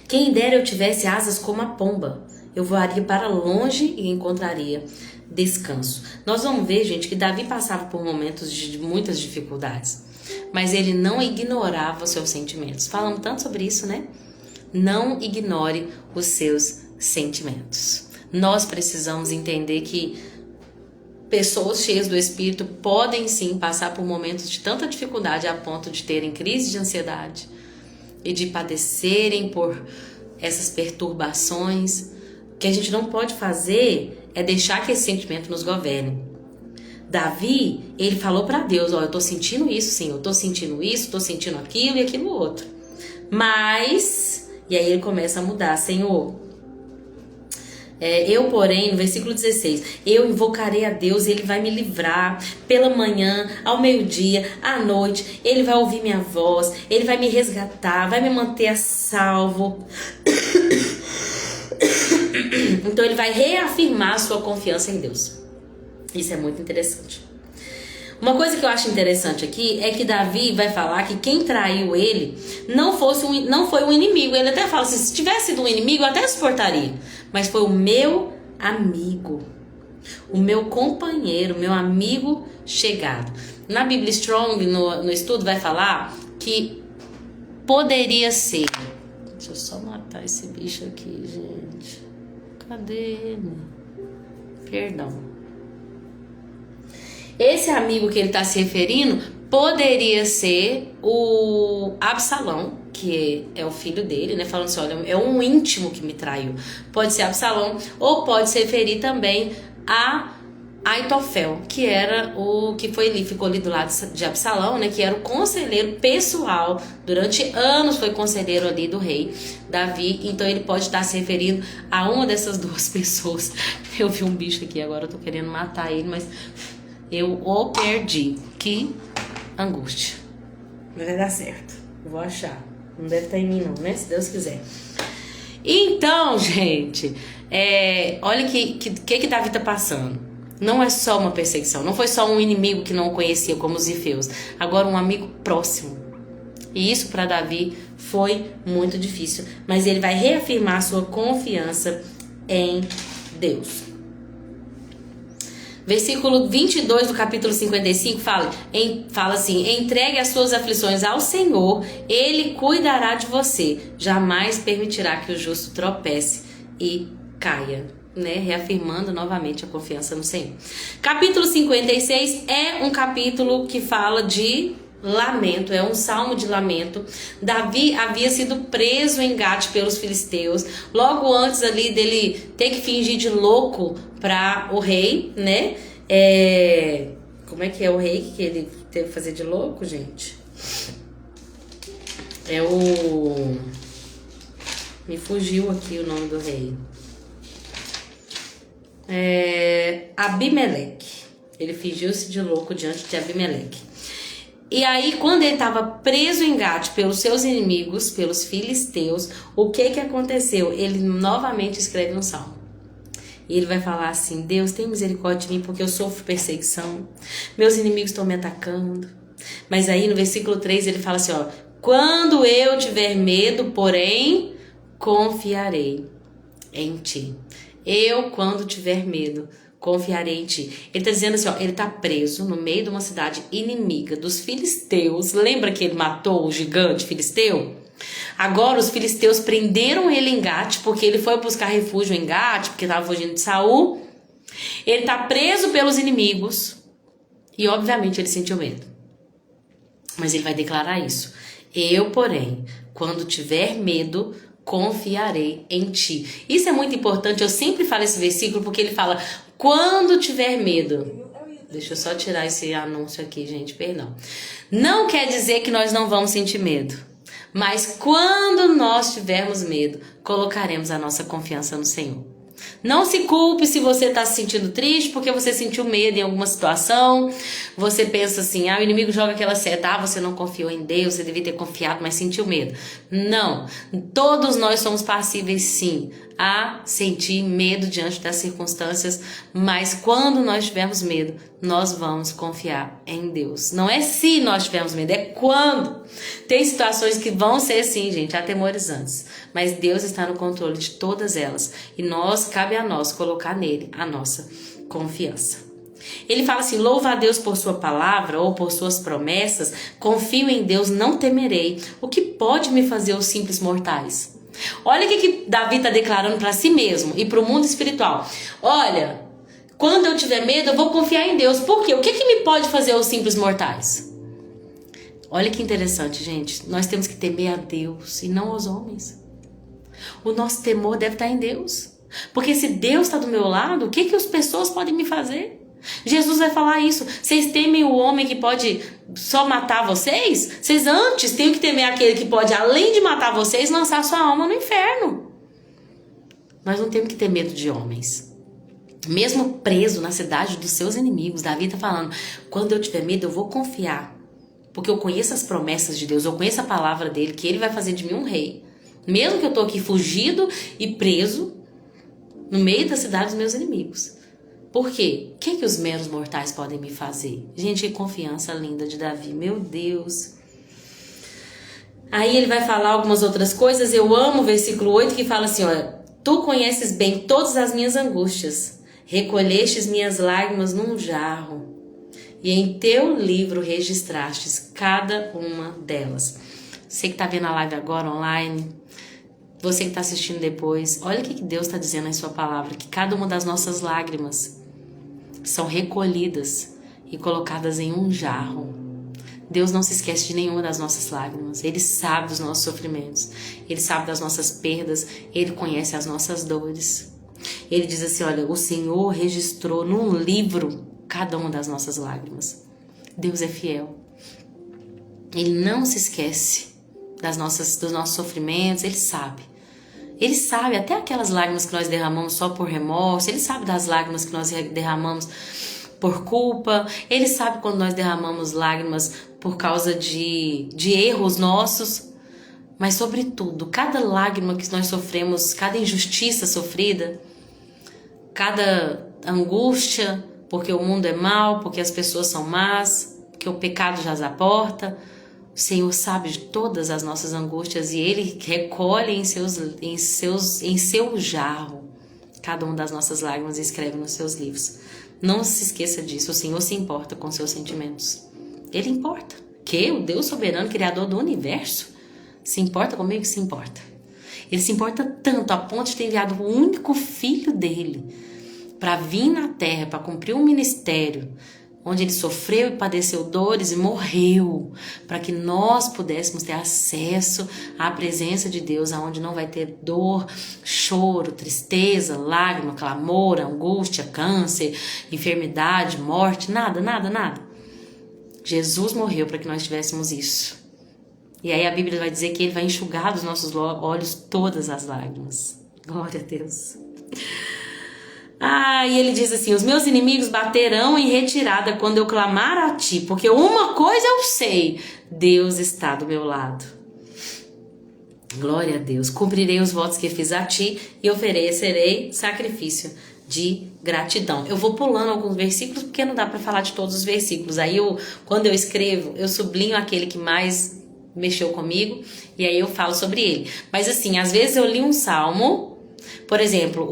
Quem dera eu tivesse asas como a pomba. Eu voaria para longe e encontraria descanso. Nós vamos ver, gente, que Davi passava por momentos de muitas dificuldades, mas ele não ignorava os seus sentimentos. Falamos tanto sobre isso, né? Não ignore os seus sentimentos. Nós precisamos entender que pessoas cheias do Espírito podem sim passar por momentos de tanta dificuldade a ponto de terem crise de ansiedade e de padecerem por essas perturbações. O que a gente não pode fazer é deixar que esse sentimento nos governe. Davi, ele falou para Deus: ó, eu tô sentindo isso, Senhor, eu tô sentindo isso, tô sentindo aquilo e aquilo outro. Mas, e aí ele começa a mudar: Senhor, eu, porém, no versículo 16, eu invocarei a Deus e Ele vai me livrar pela manhã, ao meio-dia, à noite. Ele vai ouvir minha voz, Ele vai me resgatar, vai me manter a salvo. Então ele vai reafirmar a sua confiança em Deus. Isso é muito interessante. Uma coisa que eu acho interessante aqui é que Davi vai falar que quem traiu ele não foi um inimigo. Ele até fala assim, se tivesse sido um inimigo eu até suportaria. Mas foi o meu amigo, o meu companheiro, meu amigo chegado. Na Bíblia Strong, no estudo, vai falar que poderia ser... Deixa eu só matar esse bicho aqui, gente. Cadê ele? Perdão. Esse amigo que ele está se referindo poderia ser o Absalão, que é o filho dele, né? Falando assim, olha, é um íntimo que me traiu. Pode ser Absalão, ou pode se referir também a Aitofel, que era o que ficou ali do lado de Absalão, né? Que era o conselheiro pessoal, durante anos foi conselheiro ali do rei Davi. Então ele pode estar se referindo a uma dessas duas pessoas. Eu vi um bicho aqui agora, eu tô querendo matar ele, mas eu o perdi. Que angústia. Mas vai dar certo, eu vou achar. Não deve estar em mim não, né? Se Deus quiser. Então, gente, olha que Davi tá passando. Não é só uma perseguição, não foi só um inimigo que não o conhecia como os Zifeus, agora um amigo próximo. E isso para Davi foi muito difícil, mas ele vai reafirmar sua confiança em Deus. Versículo 22 do capítulo 55 fala assim: entregue as suas aflições ao Senhor, Ele cuidará de você, jamais permitirá que o justo tropece e caia. Né? Reafirmando novamente a confiança no Senhor. Capítulo 56 é um capítulo que fala de lamento, é um salmo de lamento. Davi havia sido preso em Gate pelos filisteus, logo antes ali dele ter que fingir de louco para o rei, né? Como é que é o rei que ele teve que fazer de louco, gente? Me fugiu aqui o nome do rei. Abimeleque. Ele fingiu-se de louco diante de Abimeleque. E aí, quando ele estava preso em Gate pelos seus inimigos, pelos filisteus, o que aconteceu? Ele novamente escreve um salmo. E ele vai falar assim: Deus, tem misericórdia de mim porque eu sofro perseguição. Meus inimigos estão me atacando. Mas aí no versículo 3 ele fala assim, ó: quando eu tiver medo, porém, confiarei em ti. Eu, quando tiver medo, confiarei em ti. Ele está dizendo assim, ó, ele está preso no meio de uma cidade inimiga dos filisteus. Lembra que ele matou o gigante filisteu? Agora os filisteus prenderam ele em Gate, porque ele foi buscar refúgio em Gate, porque estava fugindo de Saul. Ele está preso pelos inimigos e obviamente ele sentiu medo. Mas ele vai declarar isso: eu, porém, quando tiver medo, confiarei em ti. Isso é muito importante, eu sempre falo esse versículo porque ele fala, quando tiver medo. Deixa eu só tirar esse anúncio aqui, gente, perdão. Não quer dizer que nós não vamos sentir medo, mas quando nós tivermos medo, colocaremos a nossa confiança no Senhor. Não se culpe se você está se sentindo triste porque você sentiu medo em alguma situação. Você pensa assim, o inimigo joga aquela seta, você não confiou em Deus, você devia ter confiado, mas sentiu medo. Não, todos nós somos passíveis sim a sentir medo diante das circunstâncias, mas quando nós tivermos medo, nós vamos confiar em Deus. Não é se nós tivermos medo, é quando. Tem situações que vão ser assim, gente, atemorizantes, mas Deus está no controle de todas elas e cabe a nós colocar nele a nossa confiança. Ele fala assim, louva a Deus por sua palavra ou por suas promessas, confio em Deus, não temerei. O que pode me fazer os simples mortais? Olha o que Davi está declarando para si mesmo e para o mundo espiritual. Olha, quando eu tiver medo, eu vou confiar em Deus. Por quê? O que me pode fazer os simples mortais? Olha que interessante, gente. Nós temos que temer a Deus e não aos homens. O nosso temor deve estar em Deus. Porque se Deus está do meu lado, o que as pessoas podem me fazer? Jesus vai falar isso. Vocês temem o homem que pode só matar vocês? Vocês antes têm que temer aquele que pode, além de matar vocês, lançar sua alma no inferno. Nós não temos que ter medo de homens. Mesmo preso na cidade dos seus inimigos, Davi está falando, quando eu tiver medo, eu vou confiar. Porque eu conheço as promessas de Deus, eu conheço a palavra dele, que ele vai fazer de mim um rei. Mesmo que eu estou aqui fugido e preso no meio da cidade dos meus inimigos. Por quê? O que os meros mortais podem me fazer? Gente, que confiança linda de Davi, meu Deus. Aí ele vai falar algumas outras coisas. Eu amo o versículo 8 que fala assim, olha, tu conheces bem todas as minhas angústias, recolhestes minhas lágrimas num jarro, e em teu livro registrastes cada uma delas. Você que está vendo a live agora online, você que está assistindo depois, olha o que Deus está dizendo em sua palavra, que cada uma das nossas lágrimas são recolhidas e colocadas em um jarro. Deus não se esquece de nenhuma das nossas lágrimas. Ele sabe dos nossos sofrimentos, Ele sabe das nossas perdas, Ele conhece as nossas dores. Ele diz assim, olha, o Senhor registrou num livro cada uma das nossas lágrimas. Deus é fiel. Ele não se esquece dos nossos sofrimentos, Ele sabe. Ele sabe até aquelas lágrimas que nós derramamos só por remorso, Ele sabe das lágrimas que nós derramamos por culpa, Ele sabe quando nós derramamos lágrimas por causa de erros nossos, mas sobretudo, cada lágrima que nós sofremos, cada injustiça sofrida, cada angústia, porque o mundo é mau, porque as pessoas são más, porque o pecado jaz à porta, o Senhor sabe de todas as nossas angústias e Ele recolhe em seu jarro cada uma das nossas lágrimas e escreve nos seus livros. Não se esqueça disso, o Senhor se importa com seus sentimentos. Ele importa. Que o Deus soberano, criador do universo, se importa comigo? Se importa. Ele se importa tanto a ponto de ter enviado o único filho dele para vir na terra, para cumprir um ministério onde ele sofreu e padeceu dores e morreu, para que nós pudéssemos ter acesso à presença de Deus, aonde não vai ter dor, choro, tristeza, lágrima, clamor, angústia, câncer, enfermidade, morte, nada, nada, nada. Jesus morreu para que nós tivéssemos isso. E aí a Bíblia vai dizer que Ele vai enxugar dos nossos olhos todas as lágrimas. Glória a Deus. E ele diz assim, os meus inimigos baterão em retirada quando eu clamar a ti, porque uma coisa eu sei, Deus está do meu lado. Glória a Deus. Cumprirei os votos que fiz a ti e oferecerei sacrifício de gratidão. Eu vou pulando alguns versículos porque não dá para falar de todos os versículos. Aí quando eu escrevo, eu sublinho aquele que mais mexeu comigo e aí eu falo sobre ele. Mas assim, às vezes eu li um salmo. Por exemplo,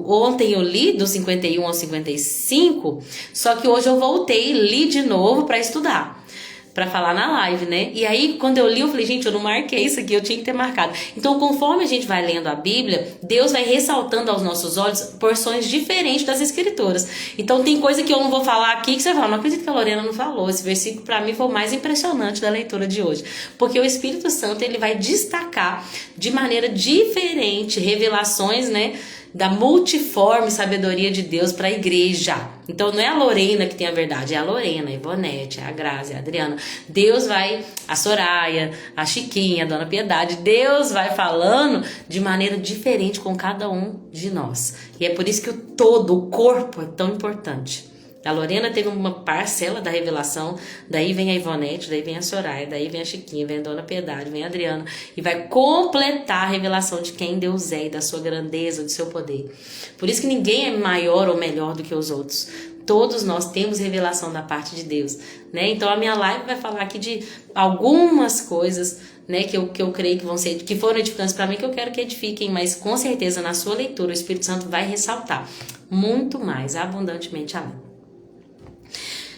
ontem eu li do 51 ao 55, só que hoje eu voltei e li de novo para estudar, para falar na live, né? E aí, quando eu li, eu falei, gente, eu não marquei isso aqui, eu tinha que ter marcado. Então, conforme a gente vai lendo a Bíblia, Deus vai ressaltando aos nossos olhos porções diferentes das Escrituras. Então, tem coisa que eu não vou falar aqui, que você fala, não acredito que a Lorena não falou. Esse versículo, para mim, foi o mais impressionante da leitura de hoje. Porque o Espírito Santo, ele vai destacar de maneira diferente revelações, né? Da multiforme sabedoria de Deus para a igreja. Então não é a Lorena que tem a verdade, é a Lorena, a Ivonete, a Grazi, a Adriana. Deus vai, a Soraya, a Chiquinha, a Dona Piedade, Deus vai falando de maneira diferente com cada um de nós. E é por isso que o todo, o corpo é tão importante. A Lorena teve uma parcela da revelação, daí vem a Ivonete, daí vem a Soraya, daí vem a Chiquinha, vem a Dona Piedade, vem a Adriana e vai completar a revelação de quem Deus é e da sua grandeza, do seu poder. Por isso que ninguém é maior ou melhor do que os outros. Todos nós temos revelação da parte de Deus, né? Então a minha live vai falar aqui de algumas coisas, né, que eu creio que foram edificantes para mim, que eu quero que edifiquem, mas com certeza na sua leitura o Espírito Santo vai ressaltar muito mais, abundantemente. Amém.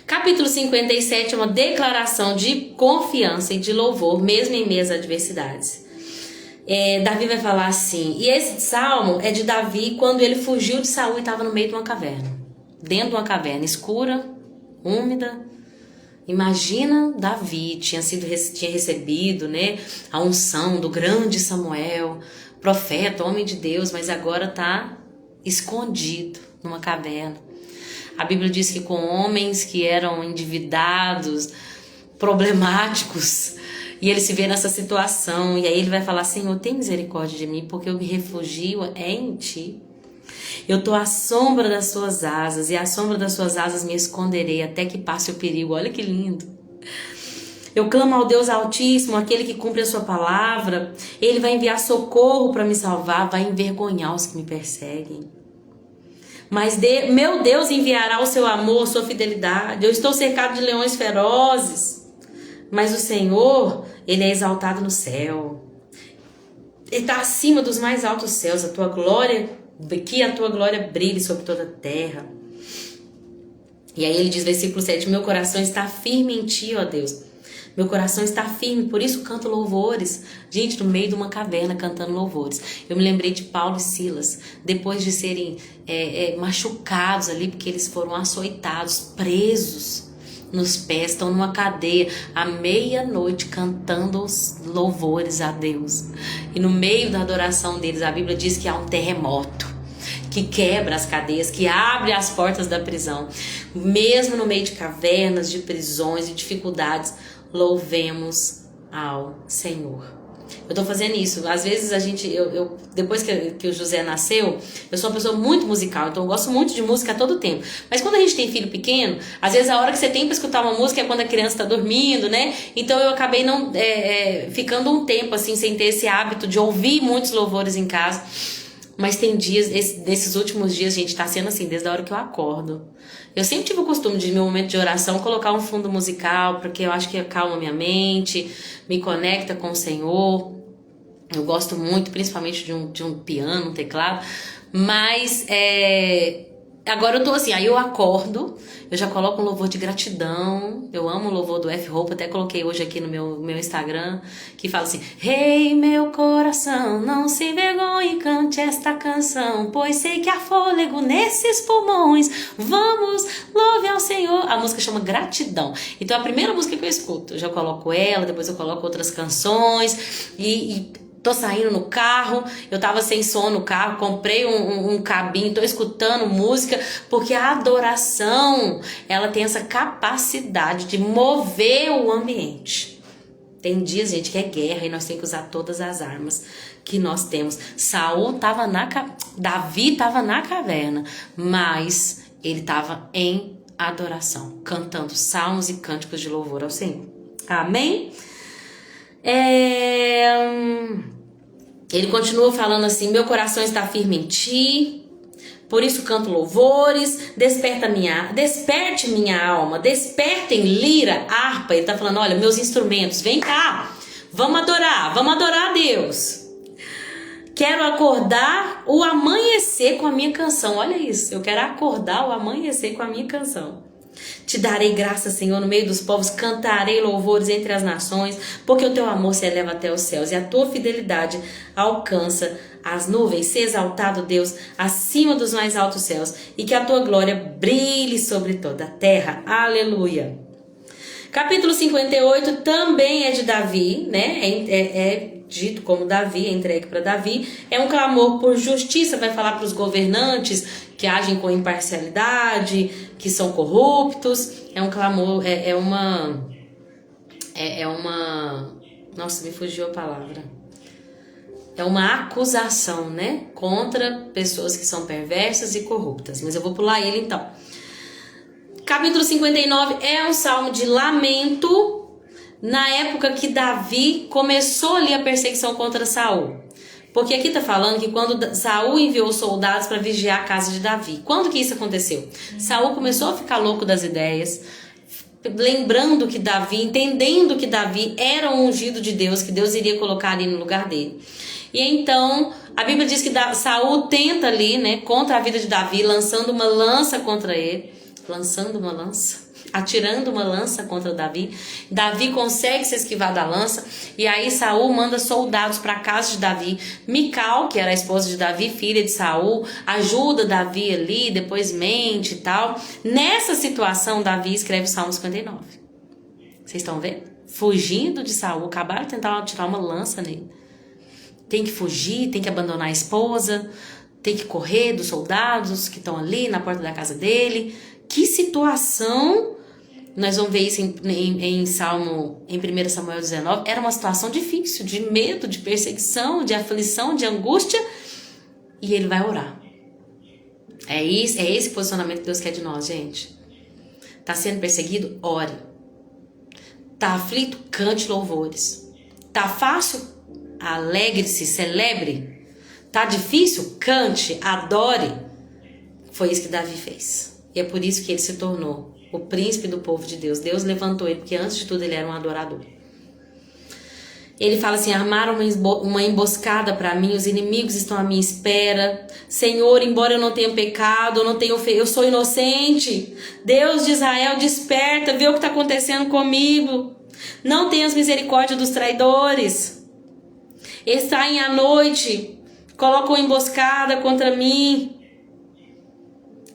Capítulo 57 é uma declaração de confiança e de louvor, mesmo em meio às adversidades. Davi vai falar assim, e esse salmo é de Davi quando ele fugiu de Saul e estava no meio de uma caverna. Dentro de uma caverna escura, úmida. Imagina Davi, tinha recebido, né, a unção do grande Samuel, profeta, homem de Deus, mas agora está escondido numa caverna. A Bíblia diz que com homens que eram endividados, problemáticos, e ele se vê nessa situação, e aí ele vai falar, Senhor, tem misericórdia de mim, porque eu me refugio em Ti. Eu estou à sombra das Suas asas, e à sombra das Suas asas me esconderei, até que passe o perigo. Olha que lindo. Eu clamo ao Deus Altíssimo, aquele que cumpre a Sua palavra. Ele vai enviar socorro para me salvar, vai envergonhar os que me perseguem. Mas meu Deus enviará o seu amor, sua fidelidade. Eu estou cercado de leões ferozes. Mas o Senhor, Ele é exaltado no céu. Ele está acima dos mais altos céus. A tua glória, que a tua glória brilhe sobre toda a terra. E aí ele diz, versículo 7, meu coração está firme em ti, ó Deus. Meu coração está firme, por isso canto louvores. Gente, no meio de uma caverna cantando louvores. Eu me lembrei de Paulo e Silas, depois de serem machucados ali, porque eles foram açoitados, presos nos pés, estão numa cadeia, à meia-noite cantando os louvores a Deus. E no meio da adoração deles, a Bíblia diz que há um terremoto que quebra as cadeias, que abre as portas da prisão. Mesmo no meio de cavernas, de prisões e dificuldades, louvemos ao Senhor. Eu tô fazendo isso. Às vezes depois que o José nasceu, eu sou uma pessoa muito musical, então eu gosto muito de música a todo tempo. Mas quando a gente tem filho pequeno, às vezes a hora que você tem pra escutar uma música é quando a criança tá dormindo, né? Então eu acabei não ficando um tempo assim, sem ter esse hábito de ouvir muitos louvores em casa. Mas tem dias, desses últimos dias, gente, tá sendo assim, desde a hora que eu acordo. Eu sempre tive o costume de, no meu momento de oração, colocar um fundo musical, porque eu acho que acalma minha mente, me conecta com o Senhor. Eu gosto muito, principalmente de um piano, um teclado. Mas, agora eu tô assim, aí eu acordo, eu já coloco um louvor de gratidão. Eu amo o louvor do F-Hope, até coloquei hoje aqui no meu Instagram, que fala assim: Rei, meu coração, não se envergonhe, cante esta canção, pois sei que há fôlego nesses pulmões, vamos, louve ao Senhor. A música chama Gratidão. Então a primeira música que eu escuto, eu já coloco ela, depois eu coloco outras canções e tô saindo no carro, eu tava sem som no carro, comprei um cabinho, tô escutando música, porque a adoração, ela tem essa capacidade de mover o ambiente. Tem dias, gente, que é guerra e nós temos que usar todas as armas que nós temos. Davi tava na caverna, mas ele tava em adoração, cantando salmos e cânticos de louvor ao Senhor. Amém? Ele continua falando assim: meu coração está firme em ti, por isso canto louvores, desperte minha alma, despertem lira, harpa. Ele está falando: olha, meus instrumentos, vem cá, vamos adorar a Deus. Quero acordar o amanhecer com a minha canção. Olha isso, eu quero acordar o amanhecer com a minha canção. Te darei graça, Senhor, no meio dos povos, cantarei louvores entre as nações, porque o teu amor se eleva até os céus e a tua fidelidade alcança as nuvens. Se exaltado, Deus, acima dos mais altos céus, e que a tua glória brilhe sobre toda a terra. Aleluia. Capítulo 58 também é de Davi, né? É dito como Davi, é entregue para Davi. É um clamor por justiça, vai falar para os governantes que agem com imparcialidade, que são corruptos. É um clamor, nossa, me fugiu a palavra. É uma acusação, né? Contra pessoas que são perversas e corruptas. Mas eu vou pular ele então. Capítulo 59 é um salmo de lamento na época que Davi começou ali a perseguição contra Saul. Porque aqui tá falando que quando Saul enviou soldados para vigiar a casa de Davi. Quando que isso aconteceu? Saul começou a ficar louco das ideias, lembrando que Davi, entendendo que Davi era um ungido de Deus, que Deus iria colocar ali no lugar dele. E então, a Bíblia diz que Saul tenta ali, né, contra a vida de Davi, lançando uma lança contra ele. Atirando uma lança contra Davi. Davi consegue se esquivar da lança. E aí Saul manda soldados para a casa de Davi. Mical, que era a esposa de Davi, filha de Saul, ajuda Davi ali, depois mente e tal. Nessa situação, Davi escreve o Salmo 59. Vocês estão vendo? Fugindo de Saul, acabaram de tentar tirar uma lança nele. Tem que fugir, tem que abandonar a esposa, tem que correr dos soldados que estão ali na porta da casa dele. Que situação! Nós vamos ver isso em 1 Samuel 19. Era uma situação difícil, de medo, de perseguição, de aflição, de angústia. E ele vai orar. É esse posicionamento que Deus quer de nós, gente. Tá sendo perseguido? Ore. Tá aflito? Cante louvores. Tá fácil? Alegre-se, celebre. Tá difícil? Cante, adore. Foi isso que Davi fez. E é por isso que ele se tornou o príncipe do povo de Deus. Deus levantou ele, porque antes de tudo ele era um adorador. Ele fala assim: armaram uma emboscada para mim, os inimigos estão à minha espera. Senhor, embora eu não tenha pecado, eu sou inocente. Deus de Israel, desperta, vê o que está acontecendo comigo. Não tenhas misericórdia dos traidores. Eles saem à noite, colocam emboscada contra mim.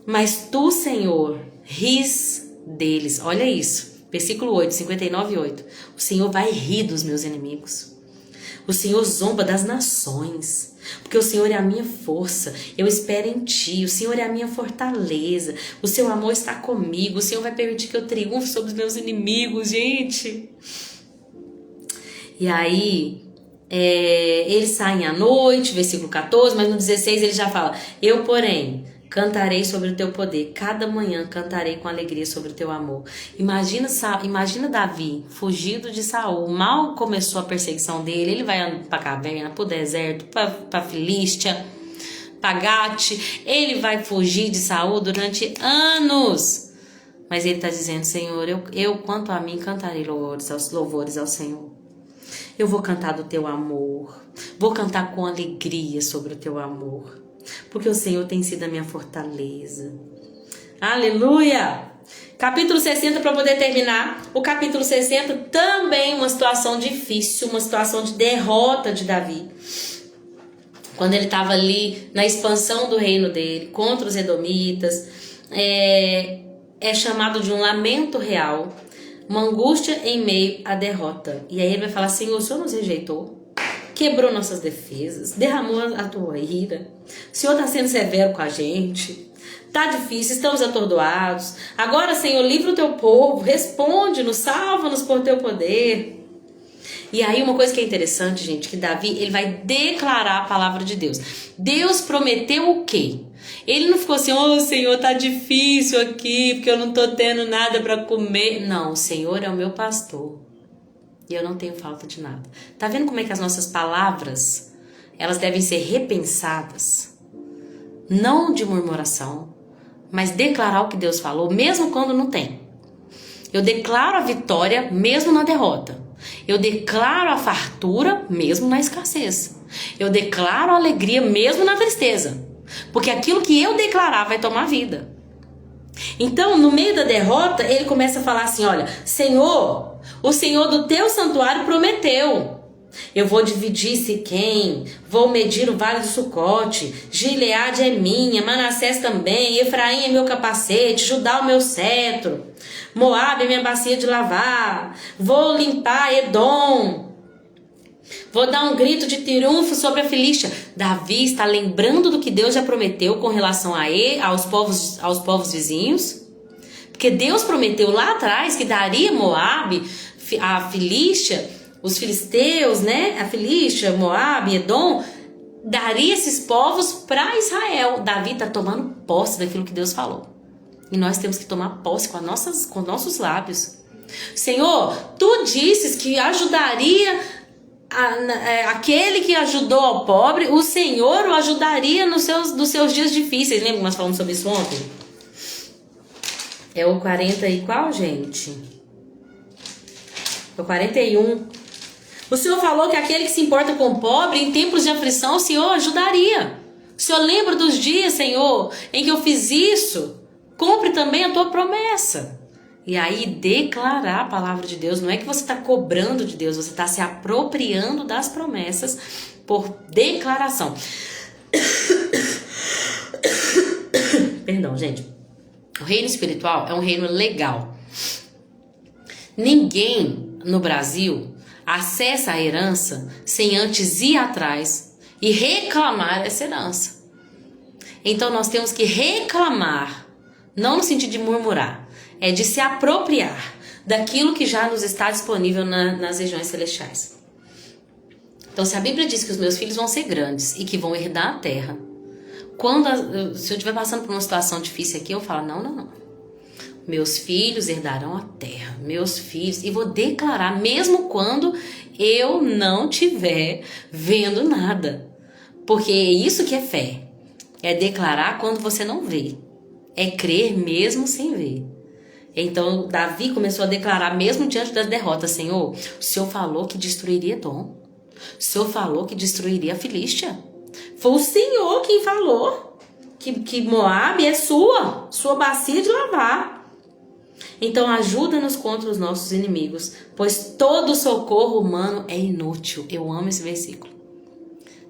Mas tu, Senhor, ris deles. Olha isso. Versículo 8, 59:8. O Senhor vai rir dos meus inimigos. O Senhor zomba das nações. Porque o Senhor é a minha força. Eu espero em ti. O Senhor é a minha fortaleza. O seu amor está comigo. O Senhor vai permitir que eu triunfe sobre os meus inimigos, gente. E aí, eles saem à noite, versículo 14, mas no 16 ele já fala: eu, porém, cantarei sobre o teu poder, cada manhã cantarei com alegria sobre o teu amor. Imagina Davi, fugido de Saul, mal começou a perseguição dele, ele vai para a caverna, para o deserto, para Filístia, para Gate, ele vai fugir de Saul durante anos. Mas ele está dizendo: Senhor, eu quanto a mim cantarei louvores ao Senhor. Eu vou cantar do teu amor, vou cantar com alegria sobre o teu amor. Porque o Senhor tem sido a minha fortaleza. Aleluia! Capítulo 60, para poder terminar. O capítulo 60 também uma situação difícil, uma situação de derrota de Davi. Quando ele estava ali na expansão do reino dele, contra os edomitas, é chamado de um lamento real, uma angústia em meio à derrota. E aí ele vai falar: Senhor, o Senhor nos rejeitou, quebrou nossas defesas, derramou a tua ira. O Senhor está sendo severo com a gente. Está difícil, estamos atordoados. Agora, Senhor, livra o teu povo, responde-nos, salva-nos por teu poder. E aí uma coisa que é interessante, gente, que Davi, ele vai declarar a palavra de Deus. Deus prometeu o quê? Ele não ficou assim: oh, Senhor, tá difícil aqui, porque eu não tô tendo nada para comer. Não, o Senhor é o meu pastor. E eu não tenho falta de nada. Tá vendo como é que as nossas palavras, elas devem ser repensadas? Não de murmuração, mas declarar o que Deus falou, mesmo quando não tem. Eu declaro a vitória, mesmo na derrota. Eu declaro a fartura, mesmo na escassez. Eu declaro a alegria, mesmo na tristeza. Porque aquilo que eu declarar vai tomar vida. Então, no meio da derrota, ele começa a falar assim: olha, Senhor, o Senhor do teu santuário prometeu. Eu vou dividir Siquém, vou medir o vale do Sucote, Gileade é minha, Manassés também, Efraim é meu capacete, Judá o meu cetro, Moabe é minha bacia de lavar, vou limpar Edom, vou dar um grito de triunfo sobre a Filístia. Davi está lembrando do que Deus já prometeu com relação aos povos vizinhos, porque Deus prometeu lá atrás que daria Moabe, a Filístia, os filisteus, né? A Filístia, Moabe, Edom, daria esses povos para Israel. Davi está tomando posse daquilo que Deus falou. E nós temos que tomar posse com nossos lábios. Senhor, tu disses que ajudaria aquele que ajudou ao pobre, o Senhor o ajudaria nos seus dias difíceis. Lembra que nós falamos sobre isso ontem? É o 40 e qual, gente? É o 41. O Senhor falou que aquele que se importa com o pobre, em tempos de aflição, o Senhor ajudaria. O Senhor lembra dos dias, Senhor, em que eu fiz isso? Cumpre também a tua promessa. E aí declarar a palavra de Deus, não é que você está cobrando de Deus, você está se apropriando das promessas por declaração. Perdão, gente. O reino espiritual é um reino legal. Ninguém no Brasil acessa a herança sem antes ir atrás e reclamar essa herança. Então nós temos que reclamar, não no sentido de murmurar, é de se apropriar daquilo que já nos está disponível nas regiões celestiais. Então, se a Bíblia diz que os meus filhos vão ser grandes e que vão herdar a terra, se eu estiver passando por uma situação difícil aqui, eu falo: não. Meus filhos herdarão a terra, meus filhos, e vou declarar, mesmo quando eu não estiver vendo nada. Porque é isso que é fé, é declarar quando você não vê. é crer mesmo sem ver. Então, Davi começou a declarar, mesmo diante das derrotas: Senhor, o Senhor falou que destruiria Edom. O Senhor falou que destruiria a Filístia. Foi o Senhor quem falou que Moabe é sua bacia de lavar. Então, ajuda-nos contra os nossos inimigos, pois todo socorro humano é inútil. Eu amo esse versículo.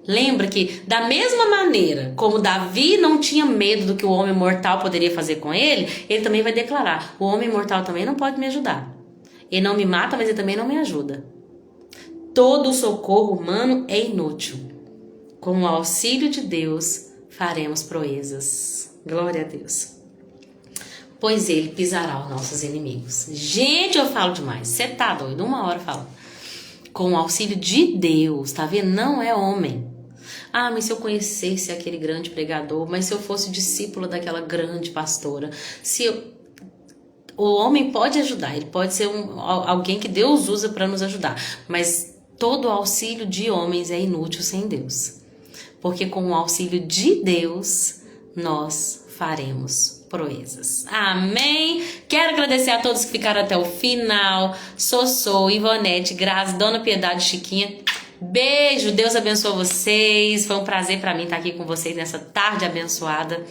Lembra que, da mesma maneira como Davi não tinha medo do que o homem mortal poderia fazer com ele, ele também vai declarar: o homem mortal também não pode me ajudar. Ele não me mata, mas ele também não me ajuda. Todo socorro humano é inútil. Com o auxílio de Deus, faremos proezas. Glória a Deus. Pois ele pisará os nossos inimigos. Gente, eu falo demais. Você tá doido? 1 hora falando. Com o auxílio de Deus, tá vendo? Não é homem. Ah, mas se eu conhecesse aquele grande pregador, mas se eu fosse discípula daquela grande pastora, o homem pode ajudar, ele pode ser alguém que Deus usa para nos ajudar, mas todo o auxílio de homens é inútil sem Deus, porque com o auxílio de Deus nós faremos proezas. Amém? Quero agradecer a todos que ficaram até o final. Sossô, Ivonete, Grazi, Dona Piedade, Chiquinha. Beijo, Deus abençoe vocês. Foi um prazer para mim estar aqui com vocês nessa tarde abençoada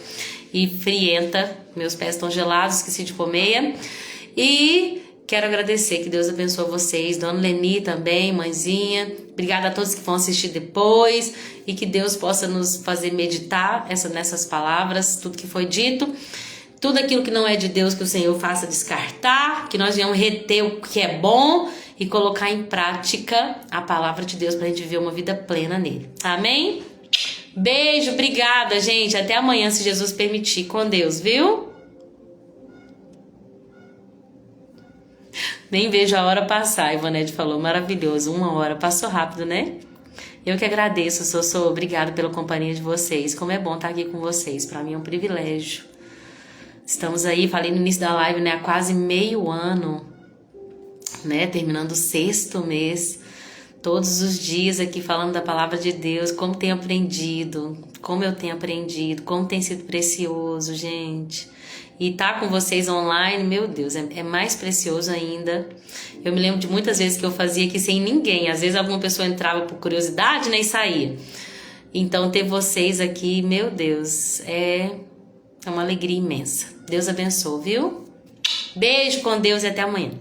e frienta. Meus pés estão gelados, esqueci de comer. E quero agradecer, que Deus abençoe vocês. Dona Leni também, mãezinha. Obrigada a todos que vão assistir depois. E que Deus possa nos fazer meditar nessas palavras, tudo que foi dito. Tudo aquilo que não é de Deus, que o Senhor faça descartar. Que nós venhamos reter o que é bom e colocar em prática a palavra de Deus para a gente viver uma vida plena nele. Amém? Beijo, obrigada, gente. Até amanhã, se Jesus permitir. Com Deus, viu? Nem vejo a hora passar, a Ivonete falou. Maravilhoso, 1 hora. Passou rápido, né? Eu que agradeço, Sossô. Obrigado pela companhia de vocês. Como é bom estar aqui com vocês. Para mim é um privilégio. Estamos aí, falei no início da live, né? Há quase meio ano, né? Terminando o 6º mês. Todos os dias aqui falando da palavra de Deus. Como tenho aprendido. Como eu tenho aprendido. Como tem sido precioso, gente. E tá com vocês online, meu Deus, é mais precioso ainda. Eu me lembro de muitas vezes que eu fazia aqui sem ninguém. Às vezes alguma pessoa entrava por curiosidade, né, e saía. Então ter vocês aqui, meu Deus, é uma alegria imensa. Deus abençoe, viu? Beijo com Deus e até amanhã.